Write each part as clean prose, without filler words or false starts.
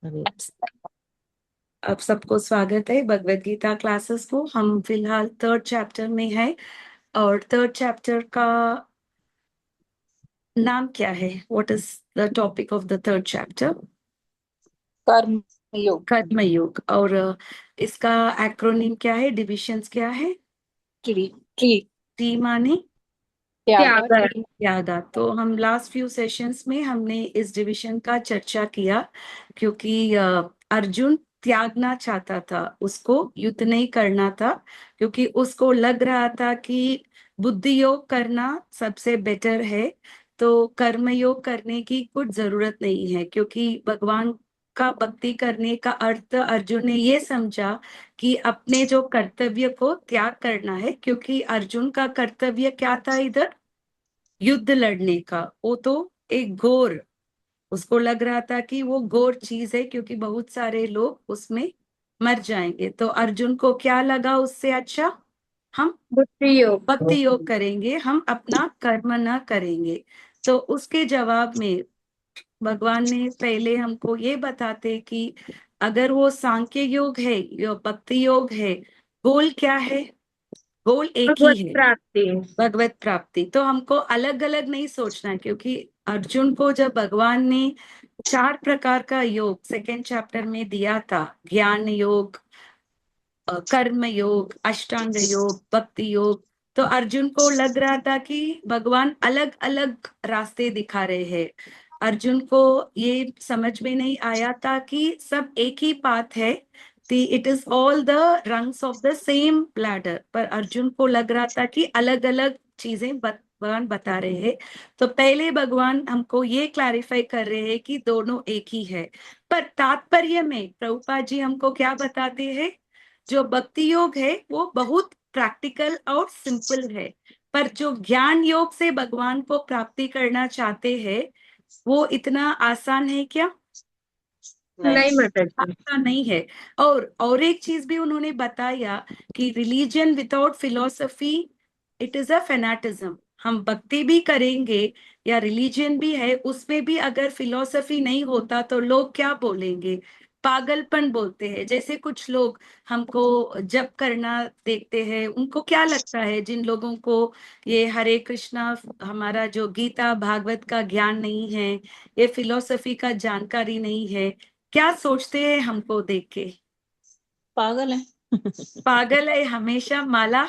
अरे अब सबको स्वागत है भगवत गीता क्लासेस को। हम फिलहाल थर्ड चैप्टर में है और थर्ड चैप्टर का नाम क्या है? What is the topic of the third chapter? कर्म योग। कर्मयोग। और इसका एक्रोनिम क्या है, डिविजन्स क्या है? ट्री ट्री टी माने त्यागा त्यागा। ट्री। यागा। तो हम लास्ट फ्यू सेशंस में हमने इस डिवीजन का चर्चा किया, क्योंकि अर्जुन त्यागना चाहता था, उसको युद्ध नहीं करना था, क्योंकि उसको लग रहा था कि बुद्धि योग करना सबसे बेटर है। तो कर्म योग करने की कुछ जरूरत नहीं है, क्योंकि भगवान का भक्ति करने का अर्थ अर्जुन ने ये समझा कि अपने जो कर्तव्य को त्याग करना है, क्योंकि अर्जुन का कर्तव्य क्या था इधर? युद्ध लड़ने का। वो तो एक घोर, उसको लग रहा था कि वो घोर चीज है, क्योंकि बहुत सारे लोग उसमें मर जाएंगे। तो अर्जुन को क्या लगा उससे अच्छा? हम बुद्धि योग। भक्ति योग करेंगे, हम अपना कर्म न करेंगे। तो उसके जवाब में भगवान ने पहले हमको ये बताते कि अगर वो सांख्य योग है या भक्ति योग है, गोल क्या है? गोल एक ही भगवत है, प्राप्ति। भगवत प्राप्ति। तो हमको अलग अलग नहीं सोचना, क्योंकि अर्जुन को जब भगवान ने चार प्रकार का योग सेकेंड चैप्टर में दिया था, ज्ञान योग, कर्म योग, अष्टांग योग, भक्ति योग, तो अर्जुन को लग रहा था कि भगवान अलग अलग रास्ते दिखा रहे हैं। अर्जुन को ये समझ में नहीं आया था कि सब एक ही पाथ है, it is all the rungs of the same ladder. पर अर्जुन को लग रहा था कि अलग अलग चीजें भगवान बता रहे हैं। तो पहले भगवान हमको ये क्लैरिफाई कर रहे हैं कि दोनों एक ही है। पर तात्पर्य में प्रभुपाद जी हमको क्या बताते हैं? जो भक्ति योग है वो बहुत प्रैक्टिकल और सिंपल है, पर जो ज्ञान योग से भगवान को प्राप्ति करना चाहते हैं, वो इतना आसान है क्या? नहीं। नहीं माता जी। आसान नहीं है। और एक चीज भी उन्होंने बताया कि religion without philosophy, it is a fanaticism. हम भक्ति भी करेंगे या रिलीजन भी है, उसमें भी अगर फिलोसफी नहीं होता तो लोग क्या बोलेंगे? पागलपन बोलते हैं। जैसे कुछ लोग हमको जप करना देखते हैं, उनको क्या लगता है, जिन लोगों को ये हरे कृष्णा, हमारा जो गीता भागवत का ज्ञान नहीं है, ये फिलोसफी का जानकारी नहीं है, क्या सोचते हैं हमको देख के? पागल है। पागल है, हमेशा माला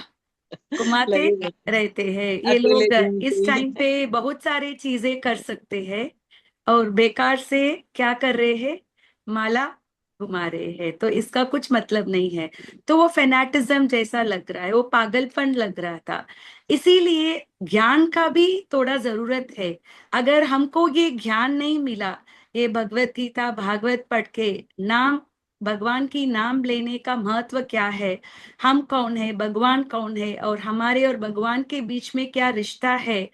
घुमाते लगे रहते हैं, रहते हैं ये अकेले लोग। इस घूमते ही। टाइम पे बहुत सारी चीजें कर सकते हैं और बेकार से क्या कर रहे हैं? माला घुमा रहे हैं, तो इसका कुछ मतलब नहीं है। तो वो फेनाटिज्म जैसा लग रहा है, वो पागलपन लग रहा था। इसीलिए ज्ञान का भी थोड़ा जरूरत है। अगर हमको ये ज्ञान नहीं मिला, ये भगवत गीता भागवत पढ़ के, नाम, भगवान की नाम लेने का महत्व क्या है, हम कौन है, भगवान कौन है, और हमारे और भगवान के बीच में क्या रिश्ता है,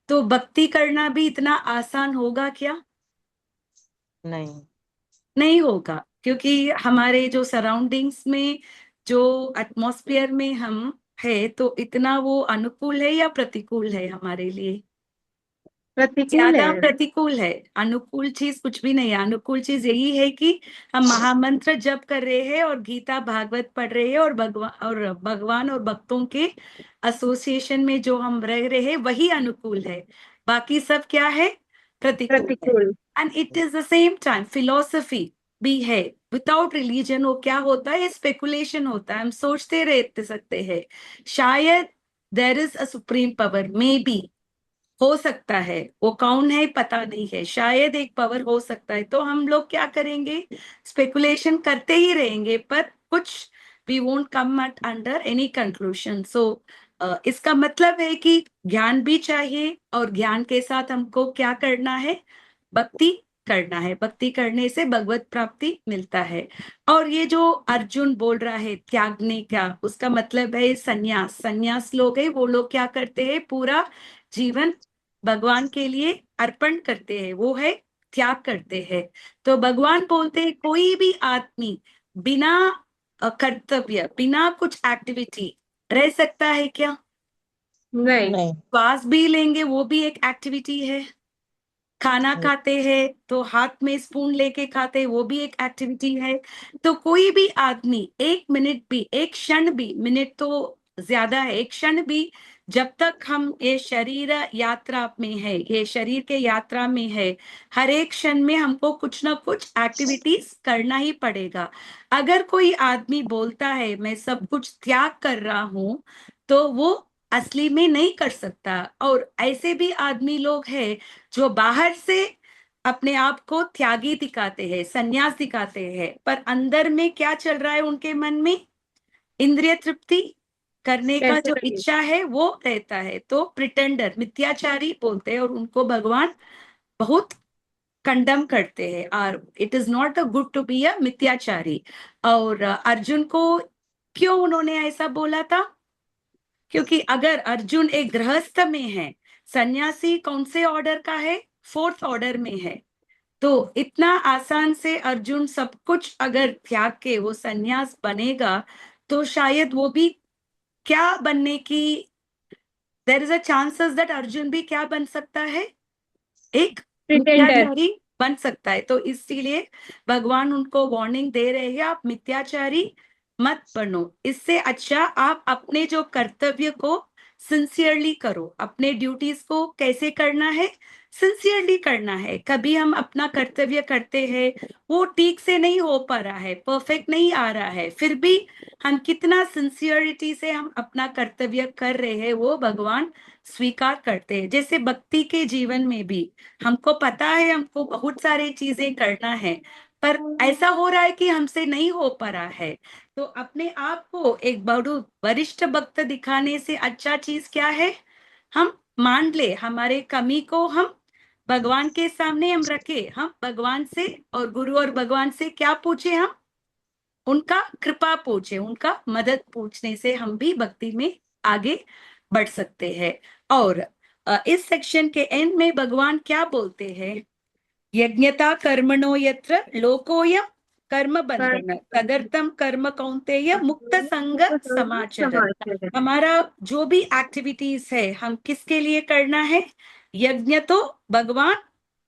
तो भक्ति करना भी इतना आसान होगा क्या? नहीं। नहीं होगा, क्योंकि हमारे जो सराउंडिंग्स में, जो एटमॉस्फेयर में हम है, तो इतना वो अनुकूल है या प्रतिकूल है हमारे लिए? प्रतिकूल ज्यादा है। प्रतिकूल है। अनुकूल चीज कुछ भी नहीं है। अनुकूल चीज यही है कि हम महामंत्र जप कर रहे हैं और गीता भागवत पढ़ रहे हैं और भगवान और भक्तों के एसोसिएशन में जो हम रह रहे हैं, वही अनुकूल है। बाकी सब क्या है? प्रतिकूल है। प्रतिकूल। And it is the same time philosophy भी है। विदाउट रिलीजन वो क्या होता है? स्पेकुलेशन होता है। हम सोचते रहते सकते हैं शायद there is a supreme power, may be, हो सकता है। वो कौन है पता नहीं है, शायद एक पावर हो सकता है। तो हम लोग क्या करेंगे? स्पेकुलेशन करते ही रहेंगे, पर कुछ we won't come at under any conclusion. So इसका मतलब है कि ज्ञान भी चाहिए, और ज्ञान के साथ हमको क्या करना है? भक्ति करना है। भक्ति करने से भगवत प्राप्ति मिलता है। और ये जो अर्जुन बोल रहा है त्यागने का, उसका मतलब है संन्यास। संन्यास लोग है, वो लोग क्या करते हैं? पूरा जीवन भगवान के लिए अर्पण करते हैं, वो है त्याग करते हैं। तो भगवान बोलते हैं कोई भी आदमी बिना कर्तव्य, बिना कुछ एक्टिविटी रह सकता है क्या? नहीं। नहीं। श्वास भी लेंगे वो भी एक एक्टिविटी है। खाना खाते हैं तो हाथ में स्पून लेके खाते हैं, वो भी एक एक्टिविटी है। तो कोई भी आदमी 1 मिनट भी, एक क्षण भी, मिनट तो ज्यादा है, एक क्षण भी, जब तक हम ये शरीर यात्रा में है, ये शरीर के यात्रा में है, हर एक क्षण में हमको कुछ ना कुछ एक्टिविटीज करना ही पड़ेगा। अगर कोई आदमी बोलता है मैं सब कुछ त्याग कर रहा हूं, तो वो असली में नहीं कर सकता। और ऐसे भी आदमी लोग हैं जो बाहर से अपने आप को त्यागी दिखाते हैं, संन्यास दिखाते हैं, पर अंदर में क्या चल रहा है उनके मन में? इंद्रिय तृप्ति करने का पैसे जो लगे। इच्छा है वो रहता है। तो प्रिटेंडर, मिथ्याचारी बोलते हैं, और उनको भगवान बहुत कंडम करते हैं। और it is not a good to be a मिथ्याचारी। और अर्जुन को क्यों उन्होंने ऐसा बोला था? क्योंकि अगर अर्जुन एक गृहस्थ में है, सन्यासी कौन से ऑर्डर का है? 4th ऑर्डर में है। तो इतना आसान से अर्जुन सब कुछ अगर त्याग के वो सन्यास बनेगा, तो शायद वो भी क्या बनने की, there is a chances that Arjun भी क्या बन सकता है? एक प्रिटेंडर। मिथ्याचारी बन सकता है। तो इसीलिए भगवान उनको वार्निंग दे रहे हैं, आप मिथ्याचारी मत बनो। इससे अच्छा आप अपने जो कर्तव्य को सिंसियरली करो। अपने ड्यूटीज को कैसे करना है? सिंसियरली करना है। कभी हम अपना कर्तव्य करते हैं, वो ठीक से नहीं हो पा रहा है, परफेक्ट नहीं आ रहा है, फिर भी हम कितना सिंसियरिटी से हम अपना कर्तव्य कर रहे हैं, वो भगवान स्वीकार करते हैं। जैसे भक्ति के जीवन में भी हमको पता है हमको बहुत सारी चीजें करना है, पर ऐसा हो रहा है कि हमसे नहीं हो पा रहा है। तो अपने आप को एक बड़ू वरिष्ठ भक्त दिखाने से अच्छा चीज क्या है? हम मान ले हमारे कमी को, हम भगवान के सामने हम रखे, हम भगवान से और गुरु और भगवान से क्या पूछे? हम उनका कृपा पूछे, उनका मदद पूछने से हम भी भक्ति में आगे बढ़ सकते हैं। और इस सेक्शन के एंड में भगवान क्या बोलते हैं? यज्ञता कर्मणो यत्र लोकोयम कर्म बंधन तदर्थम कर्म कौन्तेय मुक्त संग समाचर। समाचार। हमारा जो भी एक्टिविटीज है, हम किसके लिए करना है? यज्ञ तो भगवान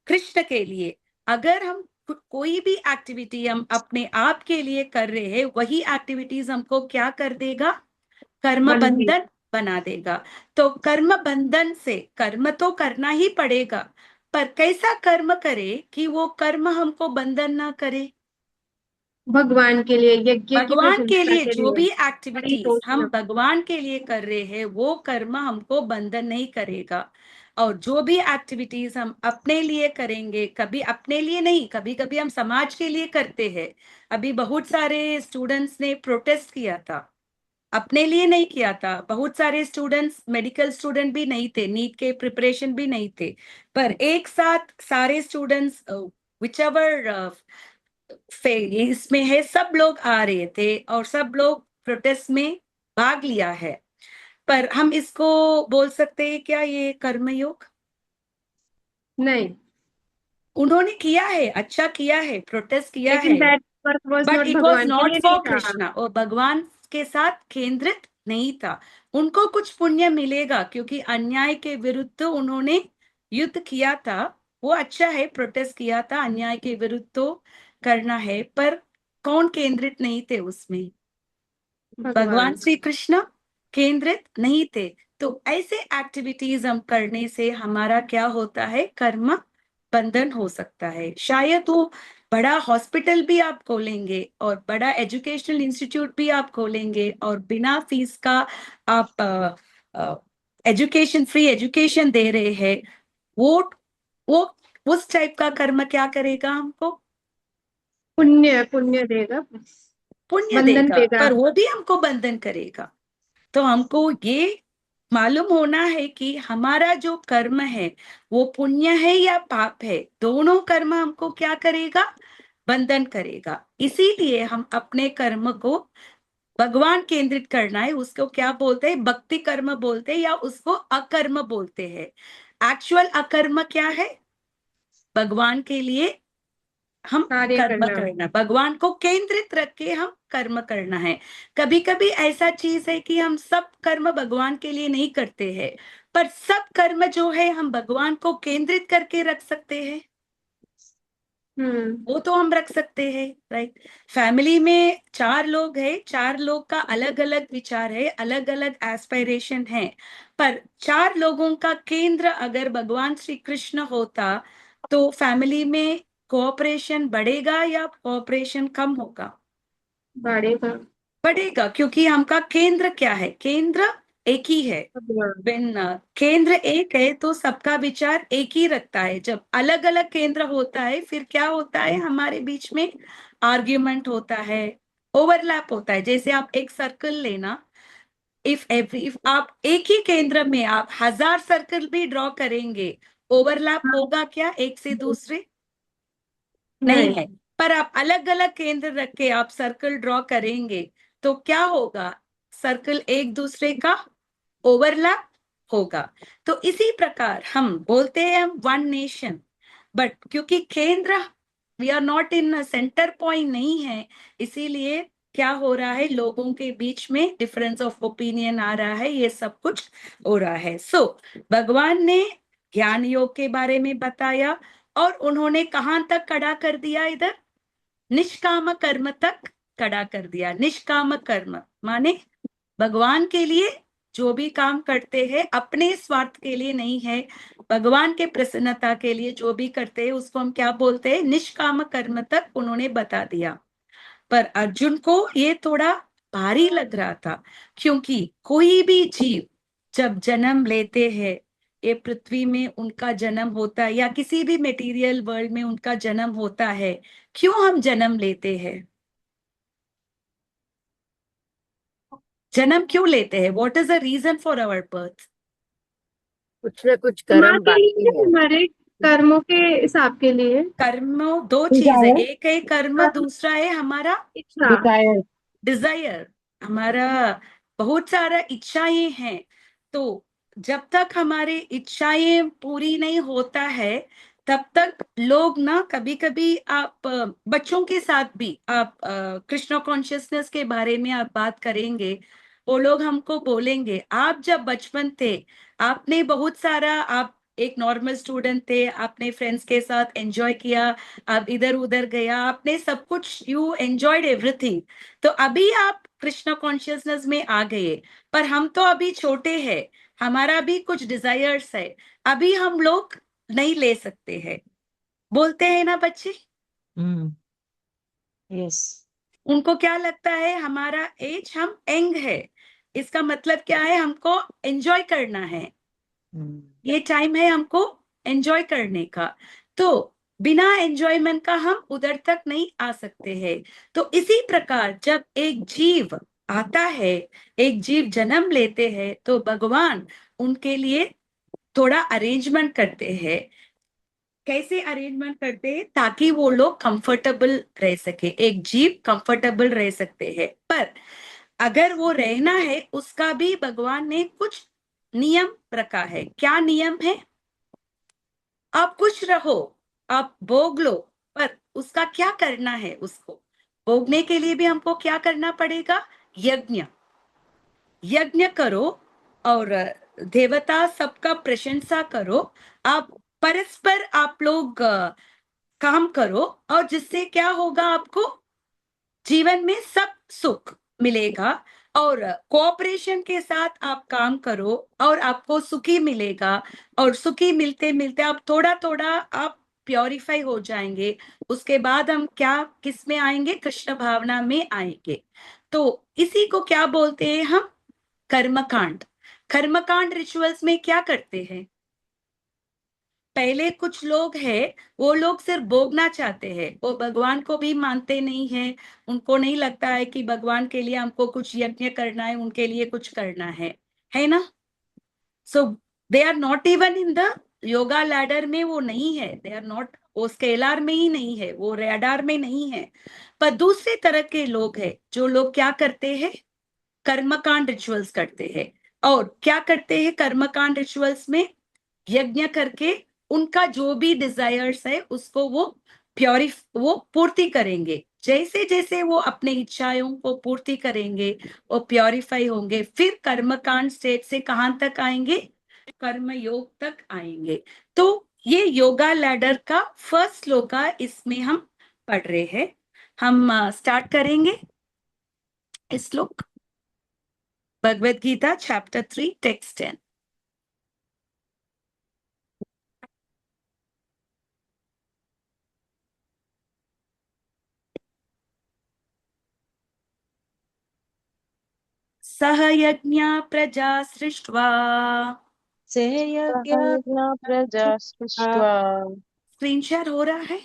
कृष्ण के लिए। अगर हम कोई भी एक्टिविटी हम अपने आप के लिए कर रहे हैं, वही एक्टिविटीज हमको क्या कर देगा? कर्म बंदी। बंधन बना देगा। तो कर्म बंधन से कर्म तो करना ही पड़ेगा, पर कैसा कर्म करे कि वो कर्म हमको बंधन ना करे? भगवान के लिए, यज्ञ की भगवान के प्रशंसा लिए के जो लिए। भी एक्टिविटीज हम परितोषण। भगवान के लिए कर रहे हैं, वो कर्म हमको बंधन नहीं करेगा। और जो भी एक्टिविटीज हम अपने लिए करेंगे, कभी अपने लिए नहीं, कभी कभी हम समाज के लिए करते हैं। अभी बहुत सारे स्टूडेंट्स ने प्रोटेस्ट किया था, अपने लिए नहीं किया था। बहुत सारे स्टूडेंट्स, मेडिकल स्टूडेंट भी नहीं थे, नीट के प्रिपरेशन भी नहीं थे, पर एक साथ सारे स्टूडेंट्स विच एवर इसमें है, सब लोग आ रहे थे और सब लोग प्रोटेस्ट में भाग लिया है। पर हम इसको बोल सकते हैं क्या ये कर्मयोग? नहीं, उन्होंने किया है, अच्छा किया है, प्रोटेस्ट किया लेकिन है, that work was but not it was भगवान के नॉट लिए फॉर नहीं था। कृष्णा, और भगवान के साथ केंद्रित नहीं था। उनको कुछ पुण्य मिलेगा क्योंकि अन्याय के विरुद्ध उन्होंने युद्ध किया था। वो अच्छा है, प्रोटेस्ट किया था, अन्याय के विरुद्ध तो करना है, पर कौन केंद्रित नहीं थे उसमें? भगवान भगवान। श्री कृष्ण केंद्रित नहीं थे। तो ऐसे एक्टिविटीज हम करने से हमारा क्या होता है? कर्म बंधन हो सकता है। शायद वो बड़ा हॉस्पिटल भी आप खोलेंगे और बड़ा एजुकेशनल इंस्टीट्यूट भी आप खोलेंगे और बिना फीस का आप एजुकेशन, फ्री एजुकेशन दे रहे हैं, वो वो उस टाइप का कर्म क्या करेगा हमको? पुण्य पुण्य देगा। पुण्य बंधन देगा, देगा। पर वो भी हमको बंधन करेगा। तो हमको ये मालूम होना है कि हमारा जो कर्म है वो पुण्य है या पाप है। दोनों कर्म हमको क्या करेगा? बंधन करेगा। इसीलिए हम अपने कर्म को भगवान केंद्रित करना है। उसको क्या बोलते हैं? भक्ति कर्म बोलते हैं, या उसको अकर्म बोलते हैं। एक्चुअल अकर्म क्या है? भगवान के लिए हम कार्य कर्म करना। करना, भगवान को केंद्रित रख के हम कर्म करना है। कभी कभी ऐसा चीज है कि हम सब कर्म भगवान के लिए नहीं करते हैं, पर सब कर्म जो है हम भगवान को केंद्रित करके रख सकते हैं, वो तो हम रख सकते हैं, राइट। फैमिली में 4 लोग हैं, 4 लोग का अलग अलग विचार है, अलग अलग एस्पिरेशन है, पर 4 लोगों का केंद्र अगर भगवान श्री कृष्ण होता तो फैमिली में कोऑपरेशन बढ़ेगा या कोऑपरेशन कम होगा? बढ़ेगा। बढ़ेगा, क्योंकि हमका केंद्र क्या है? केंद्र एक ही है। भगवान। बिन केंद्र एक है तो सबका विचार एक ही रखता है। जब अलग अलग केंद्र होता है फिर क्या होता है? हमारे बीच में आर्ग्यूमेंट होता है, ओवरलैप होता है। जैसे आप एक सर्कल लेना, इफ आप एक ही केंद्र में आप 1000 सर्कल भी ड्रॉ करेंगे, ओवरलैप हाँ, होगा क्या एक से दूसरे? नहीं नहीं। है। पर आप अलग अलग केंद्र रख के आप सर्कल ड्रॉ करेंगे तो क्या होगा? सर्कल एक दूसरे का ओवरलैप होगा। तो इसी प्रकार हम बोलते हैं हम वन नेशन, बट क्योंकि केंद्र, we are not in centre point नहीं है, इसीलिए क्या हो रहा है? लोगों के बीच में डिफरेंस ऑफ ओपिनियन आ रहा है, ये सब कुछ हो रहा है। सो भगवान ने ज्ञान योग के बारे में बताया और उन्होंने कहां तक खड़ा कर दिया? इधर निष्काम कर्म तक खड़ा कर दिया। निष्काम कर्म माने भगवान के लिए जो भी काम करते हैं अपने स्वार्थ के लिए नहीं है, भगवान के प्रसन्नता के लिए जो भी करते हैं उसको हम क्या बोलते हैं? निष्काम कर्म तक उन्होंने बता दिया। पर अर्जुन को ये थोड़ा भारी लग रहा था, क्योंकि कोई भी जीव जब जन्म लेते हैं, ये पृथ्वी में उनका जन्म होता है या किसी भी मटेरियल वर्ल्ड में उनका जन्म होता है, क्यों हम जन्म लेते हैं? जन्म क्यों लेते हैं? What is the reason for our birth? कुछ न कुछ माँ कर्म के बाकी लिए, है। हमारे कर्मों के हिसाब के लिए। कर्म दो चीज है, एक है कर्म, दूसरा है हमारा इच्छा। डिजायर। डिजायर। हमारा बहुत सारा इच्छाएं हैं, तो जब तक हमारे इच्छाएं पूरी नहीं होता है तब तक लोग ना, कभी कभी आप बच्चों के साथ भी आप कृष्ण कॉन्शियसनेस के बारे में आप बात करेंगे, वो लोग हमको बोलेंगे आप जब बचपन थे आपने बहुत सारा, आप एक नॉर्मल स्टूडेंट थे, आपने फ्रेंड्स के साथ एंजॉय किया, आप इधर उधर गया, आपने सब कुछ, यू एंजॉयड एवरीथिंग। तो अभी आप कृष्ण कॉन्शियसनेस में आ गए, पर हम तो अभी छोटे हैं, हमारा भी कुछ डिजायर्स है, अभी हम लोग नहीं ले सकते हैं। बोलते हैं ना बच्चे? यस। उनको क्या लगता है? हमारा एज, हम यंग है, इसका मतलब क्या है? हमको एंजॉय करना है, ये टाइम है हमको एंजॉय करने का। तो बिना एंजॉयमेंट का हम उधर तक नहीं आ सकते हैं। तो इसी प्रकार जब एक जीव आता है, एक जीव जन्म लेते हैं, तो भगवान उनके लिए थोड़ा अरेंजमेंट करते हैं। कैसे अरेंजमेंट करते हैं? ताकि वो लोग कंफर्टेबल रह सके, एक जीव कंफर्टेबल रह सकते हैं। पर अगर वो रहना है उसका भी भगवान ने कुछ नियम रखा है। क्या नियम है? आप कुछ रहो, आप भोग लो, पर उसका क्या करना है? उसको भोगने के लिए भी हमको क्या करना पड़ेगा? यज्ञ। यज्ञ करो और देवता सबका प्रशंसा करो, आप परस्पर आप लोग काम करो, और जिससे क्या होगा? आपको जीवन में सब सुख मिलेगा। और कोऑपरेशन के साथ आप काम करो और आपको सुखी मिलेगा, और सुखी मिलते मिलते आप थोड़ा थोड़ा आप प्योरीफाई हो जाएंगे। उसके बाद हम क्या, किस में आएंगे? कृष्ण भावना में आएंगे। तो इसी को क्या बोलते हैं हम? कर्मकांड। कर्मकांड रिचुअल्स में क्या करते हैं? पहले कुछ लोग हैं, वो लोग सिर्फ भोगना चाहते हैं, वो भगवान को भी मानते नहीं है, उनको नहीं लगता है कि भगवान के लिए हमको कुछ यज्ञ करना है, उनके लिए कुछ करना है ना? So they are not even in the yoga ladder में, वो नहीं है, दे आर नॉट, वो स्केलार में ही नहीं है, वो रैडार में नहीं है। पर दूसरे तरह के लोग हैं, जो लोग क्या करते हैं? कर्मकांड रिचुअल्स करते हैं। और क्या करते हैं कर्मकांड रिचुअल्स में? यज्ञ करके उनका जो भी डिजायर्स है उसको वो पूर्ति करेंगे। जैसे जैसे वो अपने इच्छाओं को पूर्ति करेंगे वो प्योरीफाई होंगे, फिर कर्मकांड स्टेट से कहां तक आएंगे? कर्म योग तक आएंगे। तो ये योगा लैडर का फर्स्ट श्लोका इसमें हम पढ़ रहे हैं। हम स्टार्ट करेंगे इस श्लोक, भगवद गीता चैप्टर 3 टेक्स्ट 10। सह यज्ञा प्रजा सृष्ट्वा, से यज्ञ प्रजा सृष्ट्वा। स्क्रीन शेयर हो रहा है?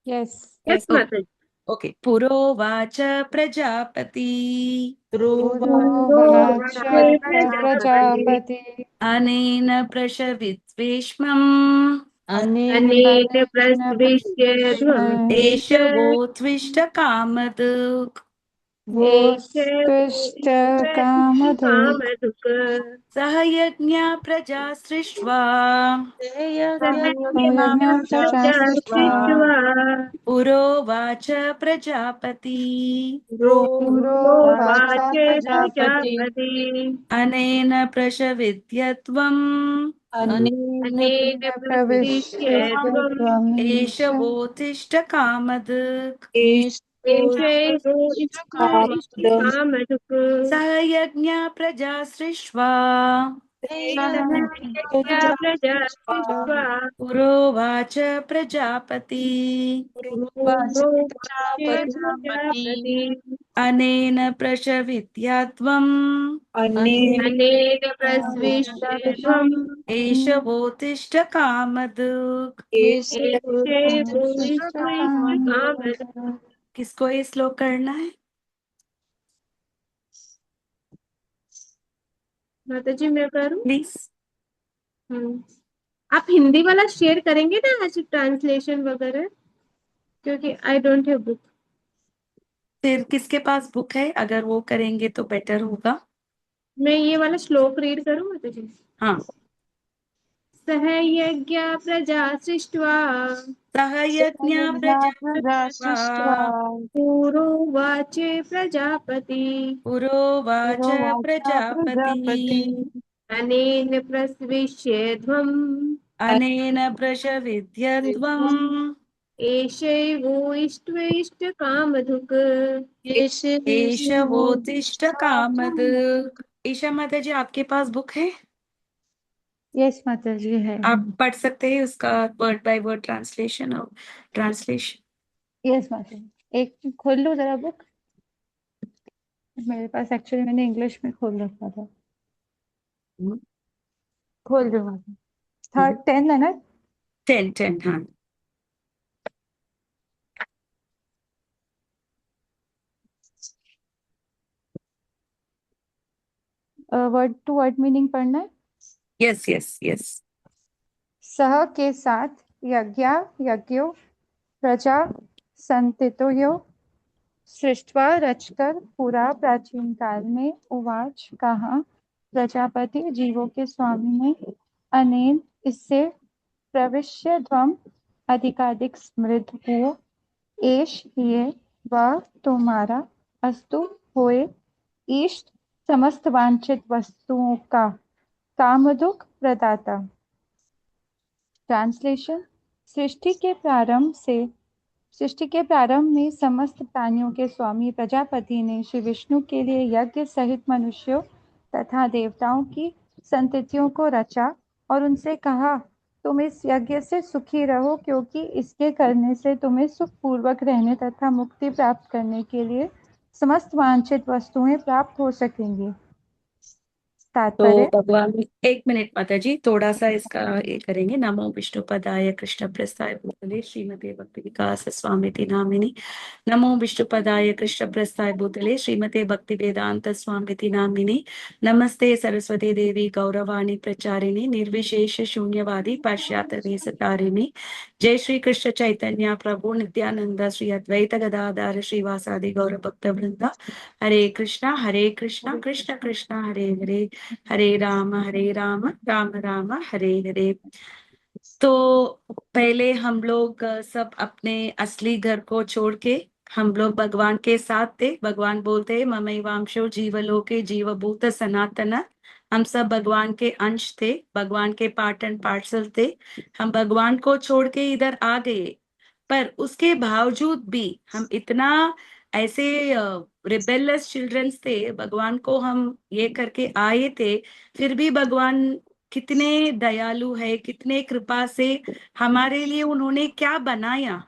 यस यस माता जी। ओके। पुरोवाच प्रजापति पुरोवाच प्रजापति अनेन प्रशविद्वेश्मम् अनेन प्रस्पृश्य ध्वम् एषवोत्विष्ट कामदुक् कामधुक् सह यज्ञा प्रजा सृष्ट्वा प्रजा सृष्ट्वा पुरोवाच प्रजापति पुरोवाच प्रजापति अनेन प्रशविद्यत्वम् अनेन प्रविश्य ध्वम् एषवोत्तिष्ठ कामदुक् एषैवो कामधुक् सह यज्ञा प्रजा सृष्ट्वा प्रजा सृष्ट्वा पुरोवाच प्रजापति पुरोवाच प्रजापति अनेन प्रशविद्यत्वम् अनेन प्रस्पृश्य ध्वम् एषवोत्तिष्ठ कामदुक्। एषैवो कामधुक्। किसको ये श्लोक करना है? माता जी मैं करूं? प्लीज। आप हिंदी वाला शेयर करेंगे ना आज ट्रांसलेशन वगैरह, क्योंकि आई डोंट हैव बुक। फिर किसके पास बुक है? अगर वो करेंगे तो बेटर होगा। मैं ये वाला श्लोक रीड करूं माता जी? हाँ। सह यज्ञ प्रजा सृष्ट्वा सह यज्ञ प्रजा पुरोवाच प्रजापति पुरोवाच प्रजापति अनेन प्रस्विष्य ध्वम् अनेन प्रशविद्यत्वम् एषैवो इष्ट कामधुक्। एषवोत्तिष्ठ कामदुक्। ईशा माता जी आपके पास बुक है? यस माता जी है। आप पढ़ सकते हैं उसका वर्ड बाय वर्ड ट्रांसलेशन और ट्रांसलेशन। यस माता जी, एक खोल लो जरा बुक। मेरे पास एक्चुअली मैंने इंग्लिश में खोल रखा था। खोल दो माता। थर्ड 10 है ना? 10 हाँ। वर्ड टू वर्ड मीनिंग पढ़ना है। Yes yes yes. सह के साथ, यज्ञा यज्ञो, प्रजा संतितो, सृष्टवा रचकर, पूरा प्राचीन काल में, उवाच कहा, प्रजापति जीवों के स्वामी ने, अनेन इससे, प्रविश्य ध्वम अधिकाधिक समृद्ध हुओ, एश ये वह तुम्हारा, अस्तु होए, इष्ट समस्त वांछित वस्तुओं का, कामदुक प्रदाता। ट्रांसलेशन। सृष्टि के प्रारंभ में समस्त प्राणियों के स्वामी प्रजापति ने श्री विष्णु के लिए यज्ञ सहित मनुष्यों तथा देवताओं की संततियों को रचा और उनसे कहा, तुम इस यज्ञ से सुखी रहो, क्योंकि इसके करने से तुम्हें सुख पूर्वक रहने तथा मुक्ति प्राप्त करने के लिए समस्त वांछित वस्तुएं प्राप्त हो सकेंगी। तो तात्पर्य। भगवान, एक मिनट माता जी, थोड़ा सा इसका ये करेंगे। नमो विष्णुपदाय कृष्ण प्रस्थाय भूतले श्रीमते भक्ति विकास स्वामिति नामिनी। नमो विष्णुपदाय कृष्ण प्रस्थाय भूतले श्रीमते भक्ति वेदांत स्वामिति नामिनी। नमस्ते सरस्वती देवी गौरवाणी प्रचारिणी निर्विशेष शून्यवादी पाश्चात्य देशतारिणी। जय श्री कृष्ण चैतन्य प्रभु नित्यानंद श्री अद्वैत गदाधर श्रीवासादि गौर भक्त वृंदा। हरे कृष्णा कृष्ण कृष्ण हरे हरे, हरे राम राम राम हरे हरे। तो पहले हम लोग सब अपने असली घर को छोड़ के हम लोग भगवान के साथ थे। भगवान बोलते हैं, ममैवांशो जीवलोके जीवभूत सनातन हम सब भगवान के अंश थे, भगवान के पार्ट एंड पार्सल थे। हम भगवान को छोड़ के इधर आ गए, पर उसके बावजूद भी हम इतना ऐसे रिबेलियस चिल्ड्रंस थे, भगवान को हम ये करके आए थे, फिर भी भगवान कितने दयालु है, कितने कृपा से हमारे लिए उन्होंने क्या बनाया,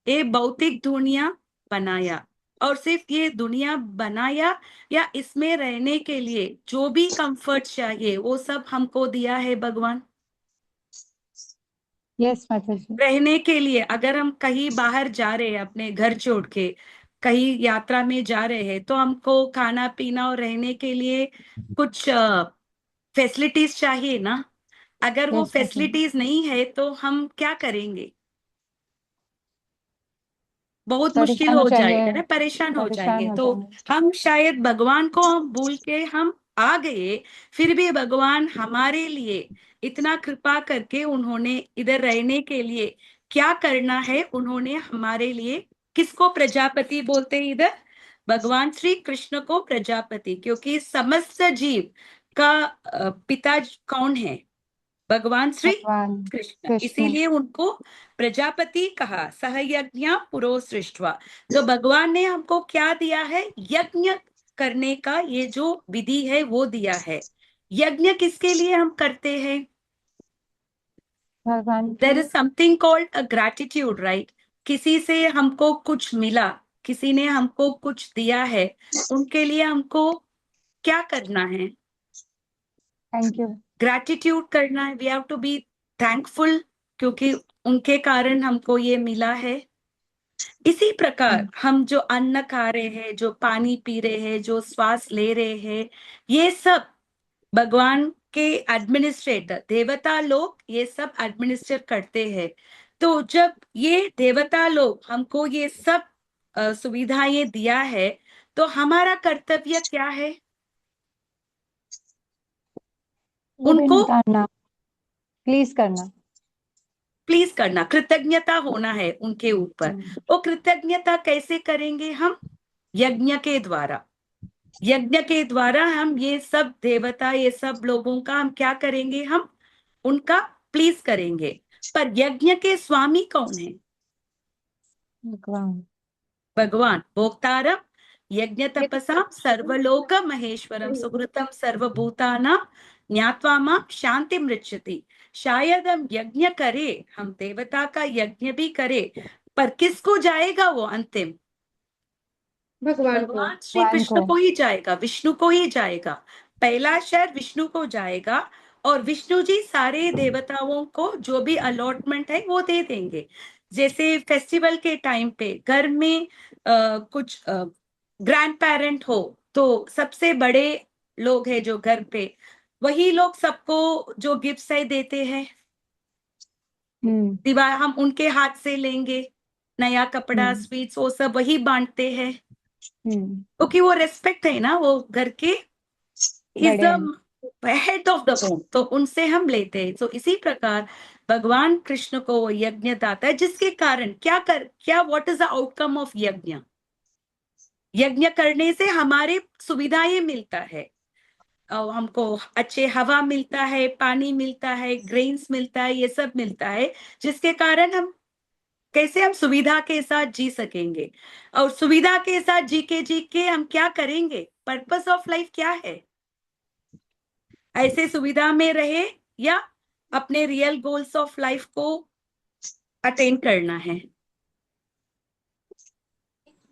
ये भौतिक दुनिया बनाया। और सिर्फ ये दुनिया बनाया या इसमें रहने के लिए जो भी कंफर्ट चाहिए वो सब हमको दिया है भगवान। यस माता जी। रहने के लिए अगर हम कहीं बाहर जा रहे हैं, अपने घर छोड़ के कहीं यात्रा में जा रहे हैं, तो हमको खाना पीना और रहने के लिए कुछ फैसिलिटीज चाहिए ना। अगर वो यस माता जी। फैसिलिटीज नहीं है तो हम क्या करेंगे, बहुत मुश्किल परेशान हो हो जाएंगे, जाएगा ना, परेशान हो परेशान जाएंगे। हो तो जाएंगे। हम शायद भगवान को हम भूल के हम आ गए, फिर भी भगवान हमारे लिए इतना कृपा करके उन्होंने इधर रहने के लिए क्या करना है, उन्होंने हमारे लिए, किसको प्रजापति बोलते हैं इधर, भगवान श्री कृष्ण को प्रजापति, क्योंकि समस्त जीव का पिता कौन है, भगवान श्री भगवान कृष्ण, कृष्ण। इसीलिए उनको प्रजापति कहा। सहयज्ञ पुरो सृष्टवा। तो भगवान ने हमको क्या दिया है, यज्ञ करने का ये जो विधि है वो दिया है। यज्ञ किसके लिए हम करते हैं, भगवान देर के। Is something called a gratitude, right. किसी से हमको कुछ मिला, किसी ने हमको कुछ दिया है, उनके लिए हमको क्या करना है, थैंक यू। ग्रैटिट्यूड करना है। We have to be thankful, क्योंकि उनके कारण हमको ये मिला है। इसी प्रकार हम जो अन्न खा रहे हैं, जो पानी पी रहे हैं, जो श्वास ले रहे हैं, ये सब भगवान के एडमिनिस्ट्रेटर देवता लोग ये सब एडमिनिस्ट्रेट करते हैं। तो जब ये देवता लोग हमको ये सब सुविधाएं दिया है, तो हमारा कर्तव्य क्या है, वो भी उनको निकालना, प्लीज करना। प्लीज करना, कृतज्ञता होना है उनके ऊपर। वो कृतज्ञता कैसे करेंगे हम, यज्ञ के द्वारा। यज्ञ के द्वारा हम ये सब देवता, ये सब लोगों का हम क्या करेंगे, हम उनका प्लीज करेंगे। पर यज्ञ के स्वामी कौन है, भगवान। भगवान। भोक्तारम यज्ञ तपसा सर्वलोक महेश्वरम सुकृतम सर्वभूतानां ज्ञात्वा मां शांति मृच्छति। शायद हम यज्ञ करे, हम देवता का यज्ञ भी करे, पर किसको जाएगा वो अंतिम, भगवान को। भगवान श्री भगवान कृष्ण को। को ही जाएगा, विष्णु को ही जाएगा। पहला शेयर विष्णु को जाएगा, और विष्णु जी सारे देवताओं को जो भी अलॉटमेंट है वो दे देंगे। जैसे फेस्टिवल के टाइम पे घर में कुछ ग्रैंड पेरेंट हो, तो सबसे बड़े लोग हैं जो घर पे, वही लोग सबको जो गिफ्ट है देते हैं। दिवाली हम उनके हाथ से लेंगे, नया कपड़ा, स्वीट्स, वो सब वही बांटते हैं, क्योंकि वो रेस्पेक्ट है ना, वो घर के इज बड़े हैं। The head of the home, तो उनसे हम लेते हैं। तो इसी प्रकार भगवान कृष्ण को वो यज्ञ दाता है, जिसके कारण क्या what is the outcome of यज्ञ, यज्ञ करने से हमारे सुविधाएं मिलता है, और हमको अच्छे हवा मिलता है, पानी मिलता है, ग्रेन्स मिलता है, ये सब मिलता है, जिसके कारण हम कैसे हम सुविधा के साथ जी सकेंगे। और सुविधा के साथ जी के हम क्या करेंगे, पर्पस ऑफ लाइफ क्या है, ऐसे सुविधा में रहे या अपने रियल गोल्स ऑफ लाइफ को अटेन करना है।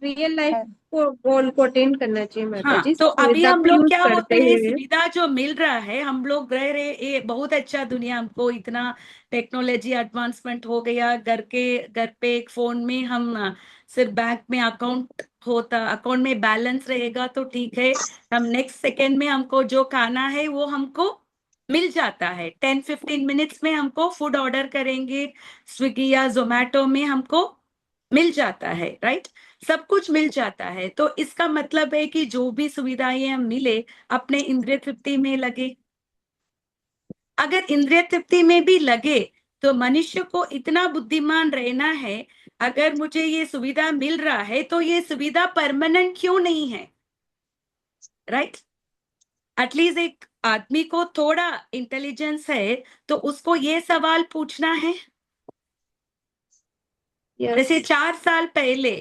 रियल लाइफ को गोल को अटेंड करना चाहिए माता हाँ, जी, तो अभी सुविधा हम को लोग यूज क्या होते करते हैं, हुए। सुविधा जो मिल रहा है, हम लोग रह रहे, ये बहुत अच्छा दुनिया, हमको इतना टेक्नोलॉजी एडवांसमेंट हो गया, घर पे एक फोन में हम सिर्फ बैंक में अकाउंट में बैलेंस रहेगा तो ठीक है, हम नेक्स्ट सेकेंड में हमको जो खाना है वो हमको मिल जाता है, 10-15 मिनट्स में हमको फूड ऑर्डर करेंगे, स्विगी या जोमेटो में हमको मिल जाता है, राइट। सब कुछ मिल जाता है, तो इसका मतलब है कि जो भी सुविधाएं हम मिले, अपने इंद्रिय तृप्ति में लगे। अगर इंद्रिय तृप्ति में भी लगे, तो मनुष्य को इतना बुद्धिमान रहना है, अगर मुझे ये सुविधा मिल रहा है तो ये सुविधा परमानेंट क्यों नहीं है, राइट। एटलीस्ट एक आदमी को थोड़ा इंटेलिजेंस है तो उसको ये सवाल पूछना है। जैसे 4 साल पहले,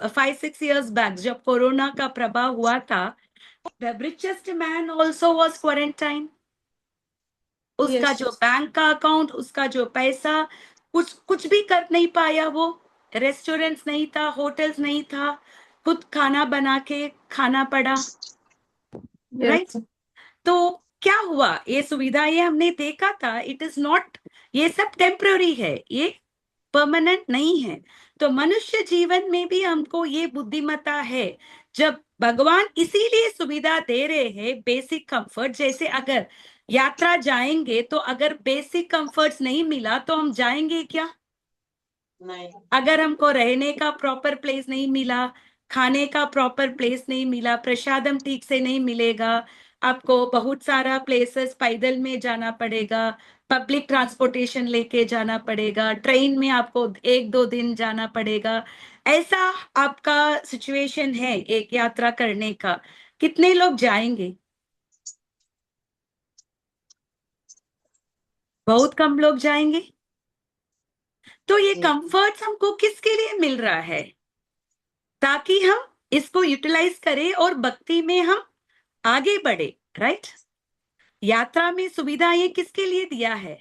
5-6 years बैक, जब कोरोना का प्रभाव हुआ था, the richest man also was quarantine. उसका Yes. जो बैंक का अकाउंट, उसका जो पैसा, कुछ कुछ भी कर नहीं पाया वो। रेस्टोरेंट्स नहीं था, होटल्स नहीं था, खुद खाना बना के खाना पड़ा, राइट? Yes. तो क्या हुआ, ये सुविधाएं हमने देखा था, इट इज नॉट, ये सब टेम्पररी है, ये परमानेंट नहीं है। तो मनुष्य जीवन में भी हमको ये बुद्धिमत्ता है, जब भगवान इसीलिए सुविधा दे रहे हैं, बेसिक कंफर्ट। जैसे अगर यात्रा जाएंगे तो अगर बेसिक कंफर्ट्स नहीं मिला तो हम जाएंगे क्या? नहीं। अगर हमको रहने का प्रॉपर प्लेस नहीं मिला, खाने का प्रॉपर प्लेस नहीं मिला, प्रसादम ठीक से नहीं मिलेगा, आपको बहुत सारा प्लेसेस पैदल में जाना पड़ेगा, पब्लिक ट्रांसपोर्टेशन लेके जाना पड़ेगा, ट्रेन में आपको 1-2 दिन जाना पड़ेगा, ऐसा आपका सिचुएशन है एक यात्रा करने का, कितने लोग जाएंगे? बहुत कम लोग जाएंगे। तो ये जी। कंफर्ट्स हमको किसके लिए मिल रहा है? ताकि हम इसको यूटिलाइज करें और भक्ति में हम आगे बढ़े, राइट? यात्रा में सुविधाएं किसके लिए दिया है?